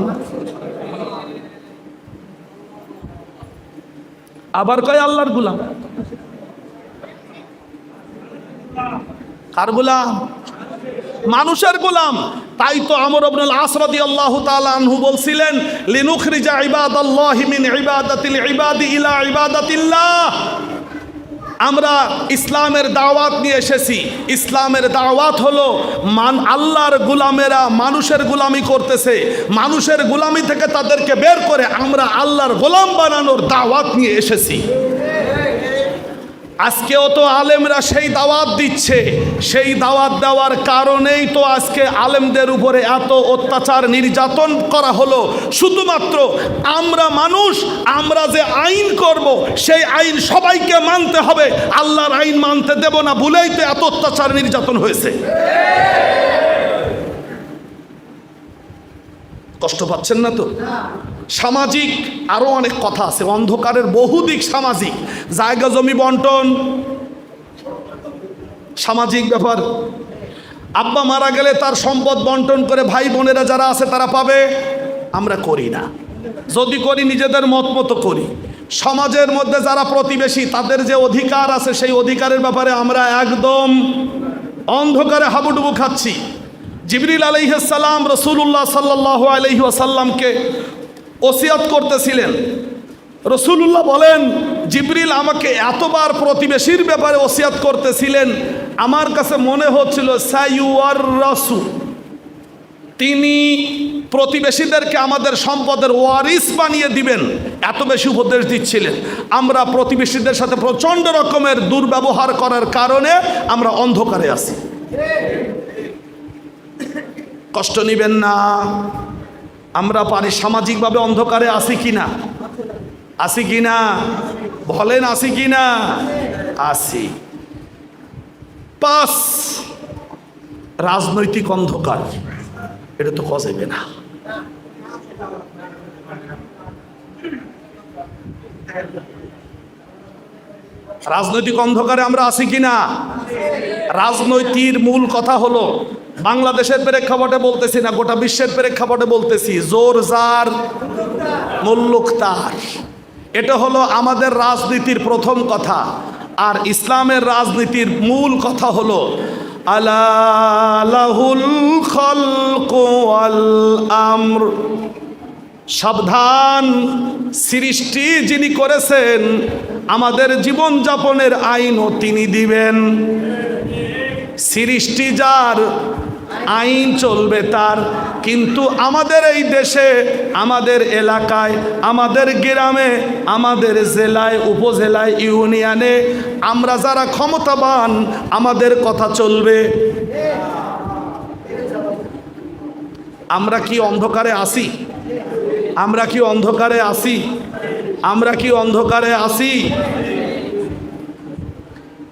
আবার কয় আল্লাহর গোলাম। কার গোলাম? মানুষের গোলাম। তাই তো আমর ইবনুল আস রাদিয়াল্লাহু তাআলা আনহু বলছিলেন, লিনুখরিজা ইবাদাল্লাহি মিন ইবাদাতিল ইবাদি ইলা ইবাদাতিল্লাহ। আমরা ইসলামের দাওয়াত নিয়ে এসেছি। ইসলামের দাওয়াত হলো আল্লাহর গোলামেরা মানুষের গোলামি করতেছে, মানুষের গোলামি থেকে তাদেরকে বের করে আমরা আল্লাহর গোলাম বানানোর দাওয়াত নিয়ে এসেছি। আজকেও তো আলেমরা সেই দাওয়াত দিচ্ছে। সেই দাওয়াত দেওয়ার কারণেই তো আজকে আলেমদের উপরে এত অত্যাচার নির্যাতন করা হলো। শুধুমাত্র আমরা মানুষ, আমরা যে আইন করব সেই আইন সবাইকে মানতে হবে, আল্লাহর আইন মানতে দেব না বলেই তো এত অত্যাচার নির্যাতন হয়েছে। কষ্ট পাচ্ছেন না তো? সামাজিক আরো অনেক কথা আছে, অন্ধকারের বহুদিক। সামাজিক জায়গা জমি বন্টন, সামাজিক ব্যাপার। আব্বা মারা গেলে তার সম্পদ বন্টন করে ভাই বোনেরা যারা আছে তারা পাবে, আমরা করি না। যদি করি নিজেদের মত মতো করি। সমাজের মধ্যে যারা প্রতিবেশী তাদের যে অধিকার আছে সেই অধিকারের ব্যাপারে আমরা একদম অন্ধকারে হাবুডুবু খাচ্ছি। জিবরিল আলাইহিস সালাম রাসূলুল্লাহ সাল্লাল্লাহু আলাইহি ওয়াসাল্লামকে ওসিয়ত করতেছিলেন। রাসূলুল্লাহ বলেন, জিবরিল আমাকে এতবার প্রতিবেশীর ব্যাপারে ওসিয়ত করতেছিলেন, আমার কাছে মনে হচ্ছিল সাইয়ুয়ার রাসূল, তিনি প্রতিবেশীদেরকে আমাদের সম্পদের ওয়ারিস বানিয়ে দিবেন, এত বেশি উপদেশ দিচ্ছিলেন। আমরা প্রতিবেশীদের সাথে প্রচণ্ড রকমের দুর্ব্যবহার করার কারণে আমরা অন্ধকারে আছি। কষ্ট নিবেন না, আমরা পারি সামাজিকভাবে অন্ধকারে আছি কিনা? আছি কিনা বলেন, আছি কিনা? আছি। 5 রাজনৈতিক অন্ধকার, এটা তো কজেবে না। রাজনৈতিক অন্ধকারে আমরা আছি কিনা? রাজনৈতিক মূল কথা হলো, বাংলাদেশের প্রেক্ষাপটে বলতেছি না, গোটা বিশ্বের প্রেক্ষাপটে বলতেছি, জোর যার মুল্লুক তার। এটা হলো আমাদের রাজনীতির প্রথম কথা। আর ইসলামের রাজনীতির মূল কথা হলো আলা লাহুল খালকু ওয়াল আমর। সাবধান, সৃষ্টি যিনি করেছেন, আমাদের জীবনযাপনের আইনও তিনি দিবেন। সৃষ্টি যার, আইন চলবে তার। কিন্তু আমাদের এই দেশে, আমাদের এলাকায়, আমাদের গ্রামে, আমাদের জেলায়, উপজেলায়, ইউনিয়নে আমরা যারা ক্ষমতাবান আমাদের কথা চলবে। আমরা কি অন্ধকারে আসি? আমরা কি অন্ধকারে আসি? আমরা কি অন্ধকারে আসি?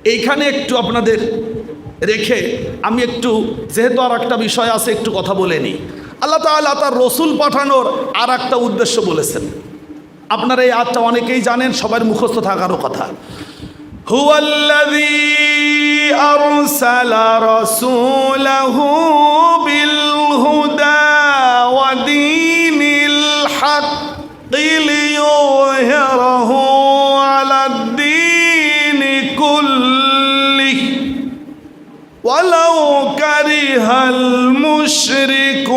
এইখানে একটু আপনাদের রেখে আমি একটু, যেহেতু আর একটা বিষয় আছে, একটু কথা বলে নিই। আল্লাহ তাআলা তার রসুল পাঠানোর আর একটা উদ্দেশ্য বলেছেন। আপনারা এই আয়াতটা অনেকেই জানেন, সবার মুখস্থ থাকারও কথা। হুয়াল্লাযী আরসালা রাসূলাহু বিল হুদা ওয়া দীনিল হাক্কি লিইয়ুযহিরাহু আলাদ-দীনি কুল্লিহি ওয়ালাউ কারিহাল মুশরিকুন।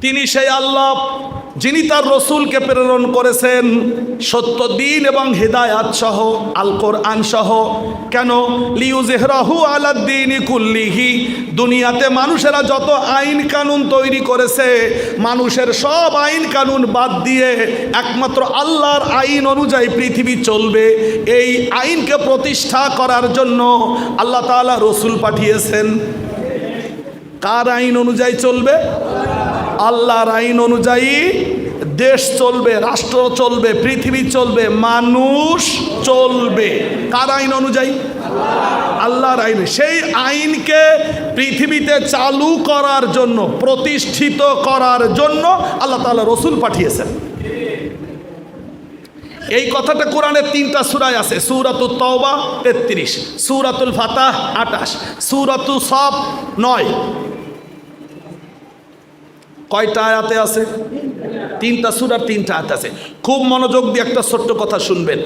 তিনি সেই আল্লাহ যিনি তার রসুলকে প্রেরণ করেছেন সত্য দিন এবং হেদায়াত সহ, আল কোরআন সহ। কেন? লিইয়ুযহিরাহু আলাদ-দীনি কুল্লিহি। দুনিয়াতে মানুষেরা যত আইন কানুন তৈরি করেছে, মানুষের সব আইন কানুন বাদ দিয়ে একমাত্র আল্লাহর আইন অনুযায়ী পৃথিবী চলবে। এই আইনকে প্রতিষ্ঠা করার জন্য আল্লাহ তাআলা রসুল পাঠিয়েছেন। কার আইন অনুযায়ী চলবে? আল্লাহর আইন অনুযায়ী দেশ চলবে, রাষ্ট্র চলবে, পৃথিবী চলবে, মানুষ চলবে। কার আইন অনুযায়ী? আল্লাহর আইন। সেই আইনকে পৃথিবীতে চালু করার জন্য, প্রতিষ্ঠিত করার জন্য আল্লাহ তাআলা রসুল পাঠিয়েছেন। এই কথাটা কোরআনের 3টা সূরায় আছে। সূরাতুত তাওবা 33, সূরাতুল ফাতাহ 28, সূরাতুস সাফ 9। কয়টা আয়াতে আছে? 3টা সূরার 3টা আয়াত আছে। খুব মনোযোগ দিয়ে একটা ছোট্ট কথা শুনবেন।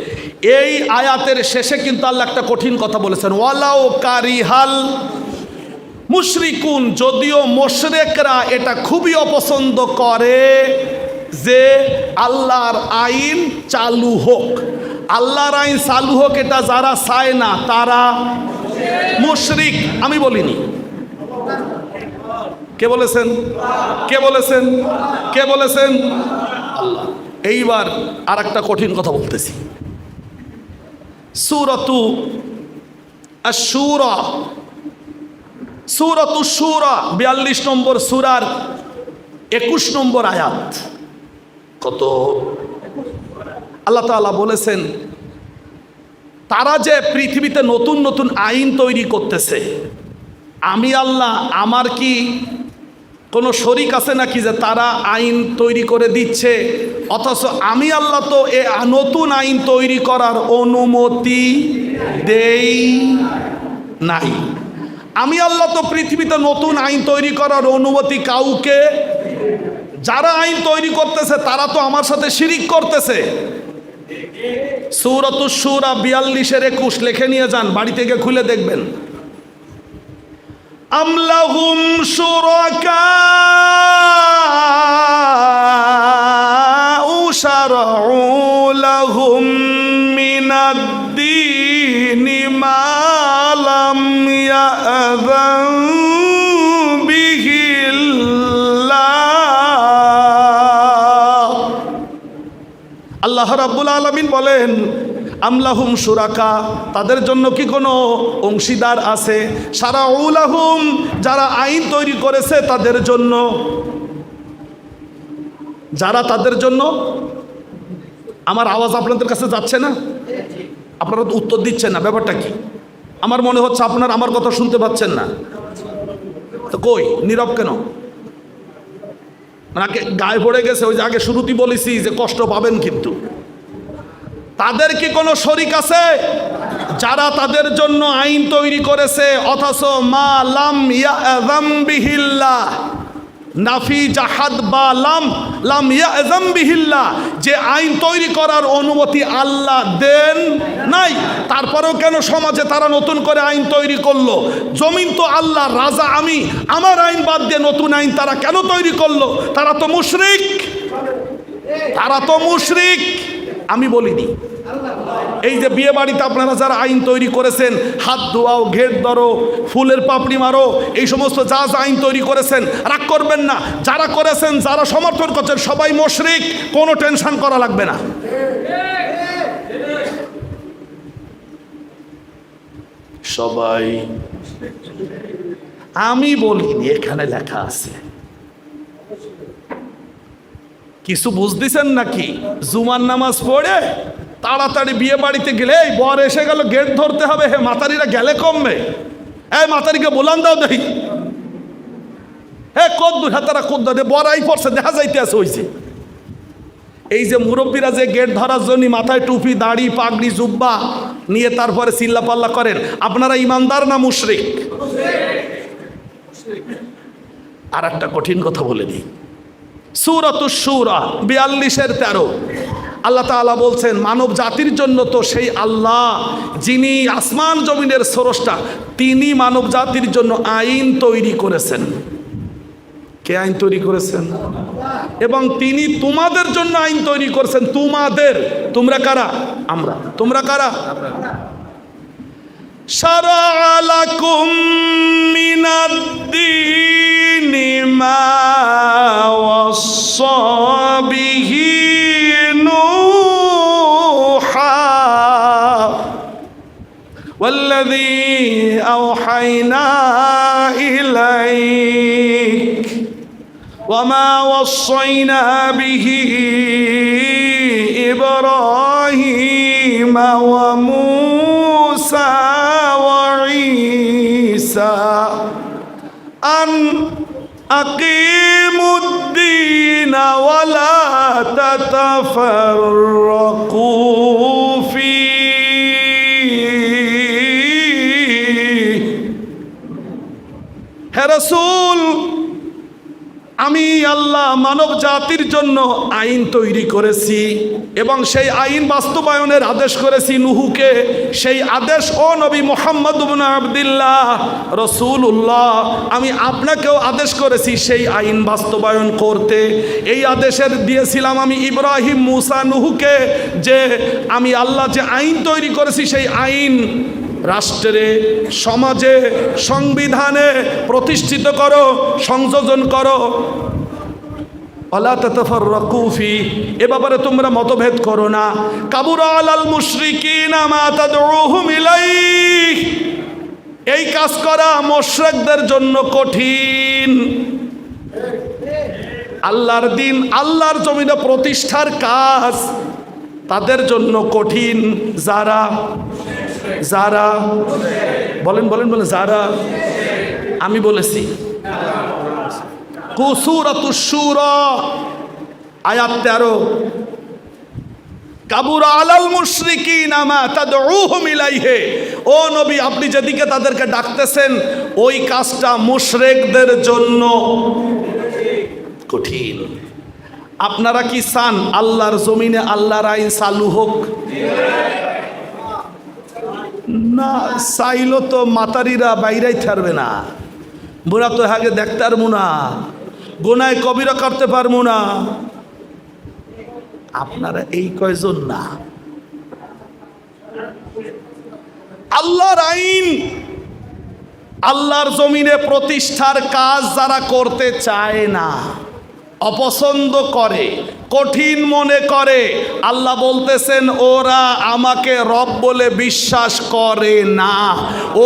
এই আয়াতের শেষে কিন্তু আল্লাহ একটা কঠিন কথা বলেছেন, ওয়ালাউ কারিহাল মুশরিকুন। যদিও মুশরিকরা এটা খুবই অপছন্দ করে যে আল্লাহর আইন চালু হোক, আল্লাহর আইন চালু হোক, এটা যারা চায় না তারা মুশরিক। আমি বলিনি। কে বলেছেন? কে বলেছেন? কে বলেছেন? আল্লাহ। এইবার আর একটা কঠিন কথা বলতেছি। সূরাতু আশ-শূরা, সূরাতু শূরা 42 নম্বর সূরার 21 নম্বর আয়াত। কত? আল্লাহ তাআলা বলেছেন, তারা যে পৃথিবীতে নতুন নতুন আইন তৈরি করতেছে, আমি আল্লাহ, আমার কি কোনো শরিক আছে নাকি যে তারা আইন তৈরি করে দিচ্ছে, অথচ আমি আল্লাহ তো এ নতুন আইন তৈরি করার অনুমতি দেই নাই। আমি আল্লাহ তো পৃথিবীতে নতুন আইন তৈরি করার অনুমতি কাউকে, যারা আইন তৈরি করতেছে তারা তো আমার সাথে শিরিক করতেছে। সূরাতুশ শূরা 42 এর 21 লিখে নিয়ে যান, বাড়ি থেকে খুলে দেখবেন। আম লাহুম শুরাকাউ শারউ লাহুম মিনাদ-দীনি মা লাম ইয়াযান বিহিল্লাহ। আল্লাহ রাব্বুল আলামিন বলেন, আমলাহুম শুরাকা, তাদের জন্য কি কোনো অংশীদার আছে? শারাউ লাহুম, যারা আইন তৈরি করেছে তাদের জন্য, যারা তাদের জন্য। আমার আওয়াজ আপনাদের কাছে যাচ্ছে না? আপনারা তো উত্তর দিচ্ছেন না, ব্যাপারটা কি? আমার মনে হচ্ছে আপনারা আমার কথা শুনতে পাচ্ছেন না। তো কই নীরব কেন? মানে গায়ে পড়ে গেছে। ওই যে আগে শুরুতেই বলেছি যে কষ্ট পাবেন, কিন্তু তাদের কি কোনো শরিক আছে যারা তাদের জন্য আইন তৈরি করেছে, অথচ মা লাম ইয়াযাম বিহিল্লাহ, নাফি জাহাদ বা লাম ইয়াযাম বিহিল্লাহ, যে আইন তৈরি করার অনুমতি আল্লাহ দেন নাই, তারপরেও কেন সমাজে তারা নতুন করে আইন তৈরি করলো? জমিন তো আল্লাহ, রাজা আমি, আমার আইন বাদ দিয়ে নতুন আইন তারা কেন তৈরি করলো? তারা তো মুশরিক, তারা তো মুশরিক। আমি বলিনি, এই যে বিয়ে বাড়িতে আপনারা যারা আইন তৈরি করেছেন, হাত ধোয়াও, ঘেট ধরো, ফুলের পাপড়ি মারো, এই সমস্ত যা যা আইন তৈরি করেছেন, রাগ করবেন না। যারা করেছেন, যারা সমর্থন করছেন, সবাই মুশরিক, কোনো টেনশন করা লাগবে না। সবাই, আমি বলিনি, এখানে লেখা আছে। কিছু বুঝতেছেন নাকি? জুমার নামাজ পড়ে তাড়াতাড়ি বিয়ে বাড়িতে গেলে, এই বর এসে গেল, গেট ধরতে হবে, হে মাতারিরা গেলে কমবে, এই মাতারিকে বলান দাও দেখি, হে কদ্দুর হাতারা কদ্দুর, বড়াই পড়ছে, দেখা যাইতে আছে হয়েছে। এই যে মুরব্বীরা যে গেট ধরার জন্য মাথায় টুপি, দাড়ি, পাগড়ি, জুব্বা নিয়ে তারপরে চিল্লা পাল্লা করেন, আপনারা ইমানদার না মুশরিক? আর একটা কঠিন কথা বলে দিই, সূরাতুশ শূরা 42-13 আল্লাহ তাআলা বলছেন, মানব জাতির জন্য তো সেই আল্লাহ যিনি আসমান জমিনের স্রষ্টা, তিনি মানব জাতির জন্য আইন তৈরি করেছেন। কে আইন তৈরি করেছেন? এবং তিনি তোমাদের জন্য আইন তৈরি করেছেন। তোমাদের, তোমরা কারা? আমরা। তোমরা কারা? শারা'a লাকুম মিনাদ-দীনি মা ওয়াসসা বিহি নূহা ওয়াল্লাযী আওহাইনা ইলাইক وما وصينا به إبراهيم وموسى وعيسى أن أقيموا الدين ولا تتفرقوا فيه হে রাসূল, আমি আল্লাহ মানব জাতির জন্য আইন তৈরি করেছি এবং সেই আইন বাস্তবায়নের আদেশ করেছি নূহকে। সেই আদেশ, ও নবী মুহাম্মদ ইবনে আবদুল্লাহ রাসূলুল্লাহ, আমি আপনাকেও আদেশ করেছি সেই আইন বাস্তবায়ন করতে। এই আদেশের দিয়েছিলাম আমি ইব্রাহিম, মুসা, নূহকে, যে আমি আল্লাহ যে আইন তৈরি করেছি সেই আইন রাষ্ট্রে, সমাজে, সংবিধানে প্রতিষ্ঠিত করো, সংযোজন করো। ওয়ালা তাতাফাররাকু ফি, এ ব্যাপারে তোমরা মতভেদ করো না। কাবুরা আলাল মুশরিকিনা মা তাদউহুম ইলাইহি, এই কাজ করা মুশরিকদের জন্য কঠিন। আল্লাহর দিন, আল্লাহর জমিনে প্রতিষ্ঠার কাজ তাদের জন্য কঠিন যারা বলেন যারা, আমি বলেছি সূরাতুশ শূরা আয়াত 13, কাবুরা আলাল মুশরিকিনা মা তাদউহুম ইলাইহি, ও নবী আপনি যেদিকে তাদেরকে ডাকতেছেন ওই কাজটা মুশরিকদের জন্য কঠিন। আপনারা কি চান আল্লাহর জমিনে আল্লাহর আইন চালু হোক? না, চাইলো তো মাতারিরা বাইরাই থাকবে না, মোরা তো আগে দেখতে পারবো না, গোনায় কবিরা করতে পারবো না। আপনারা এই কয়জন না, আল্লাহর আইন আল্লাহর জমিনে প্রতিষ্ঠার কাজ যারা করতে চায় না, অপছন্দ করে, কঠিন মনে করে, আল্লাহ বলতেছেন ওরা আমাকে রব বলে বিশ্বাস করে না।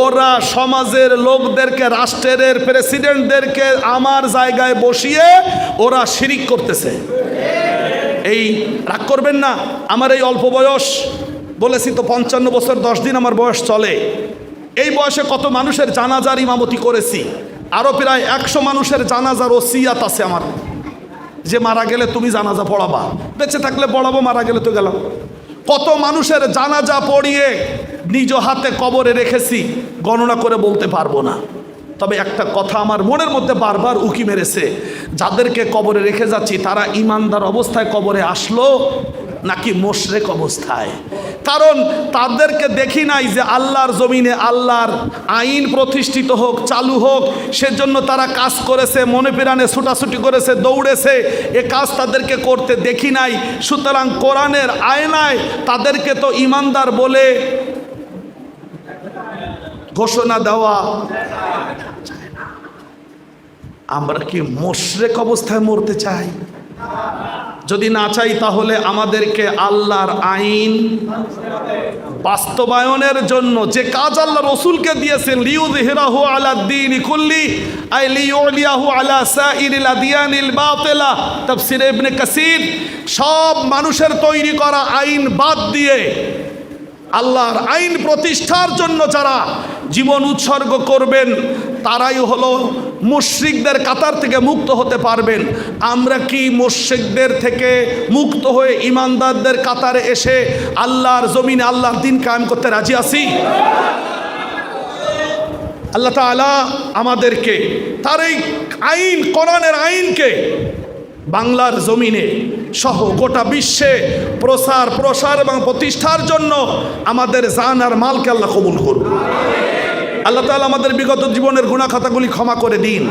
ওরা সমাজের লোকদেরকে, রাষ্ট্রের প্রেসিডেন্টদেরকে আমার জায়গায় বসিয়ে ওরা শিরিক করতেছে। এই রাগ করবেন না, আমার এই অল্প বয়স, বলেছি তো 55 বছর 10 দিন আমার বয়স চলে। এই বয়সে কত মানুষের জানাজার ইমামতি করেছি, আরও প্রায় 100 মানুষের জানাজার ওসিয়াত আছে আমার, যে মারা গেলে তুমি জানাজা পড়াবা, বেঁচে থাকলে পড়াবো, মারা গেলে তো গেলাম। কত মানুষের জানাজা পড়িয়ে নিজ হাতে কবরে রেখেছি, গণনা করে বলতে পারবো না। তবে একটা কথা আমার মনের মধ্যে বারবার উকি মেরেছে, যাদেরকে কবরে রেখে যাচ্ছি তারা ইমানদার অবস্থায় কবরে আসলো নাকি মুশরিক অবস্থায়? কারণ তাদেরকে দেখি নাই যে আল্লাহর জমিনে আল্লাহর আইন প্রতিষ্ঠিত হোক, চালু হোক, সেজন্য তারা কাজ করেছে, মনে প্রাণে ছুটাছুটি করেছে, দৌড়েছে। এ কাজ তাদেরকে করতে দেখি নাই। সুতরাং কোরআনের আয়নায় তাদেরকে তো ইমানদার বলে ঘোষণা দেওয়া। আমরা কি মুশরিক অবস্থায় মরতে চাই? যদি না চাই তাহলে আমাদেরকে আল্লাহর আইন বাস্তবায়নের জন্য যে কাজ আল্লাহ রসুলকে দিয়েছেন, লিইয়ুযহিরাহু আলা দ্বীনি কুল্লি আই লিইউলিয়াহু আলা সাইরিল আদিয়ানিল বাতিলা, তাফসীরে ইবনে কাসির, সব মানুষের তৈরি করা আইন বাদ দিয়ে আল্লাহর আইন প্রতিষ্ঠার জন্য যারা জীবন উৎসর্গ করবেন তারাই হলো মুশরিকদের কাতার থেকে মুক্ত হতে পারবেন। আমরা কি মুশরিকদের থেকে মুক্ত হয়ে ইমানদারদের কাতারে এসে আল্লাহর জমিনে আল্লাহর দ্বীন কায়েম করতে রাজি আছি? আল্লাহ তাআলা আমাদেরকে তার এই আইন, কোরআনের আইনকে বাংলার জমিনে সহ গোটা বিশ্বে প্রসার এবং প্রতিষ্ঠার জন্য আমাদের জান আর মালকে আল্লাহ কবুল করুন। আল্লাহ তাআলা আমাদের বিগত জীবনের গুনাহ খাতাগুলি ক্ষমা করে দিন।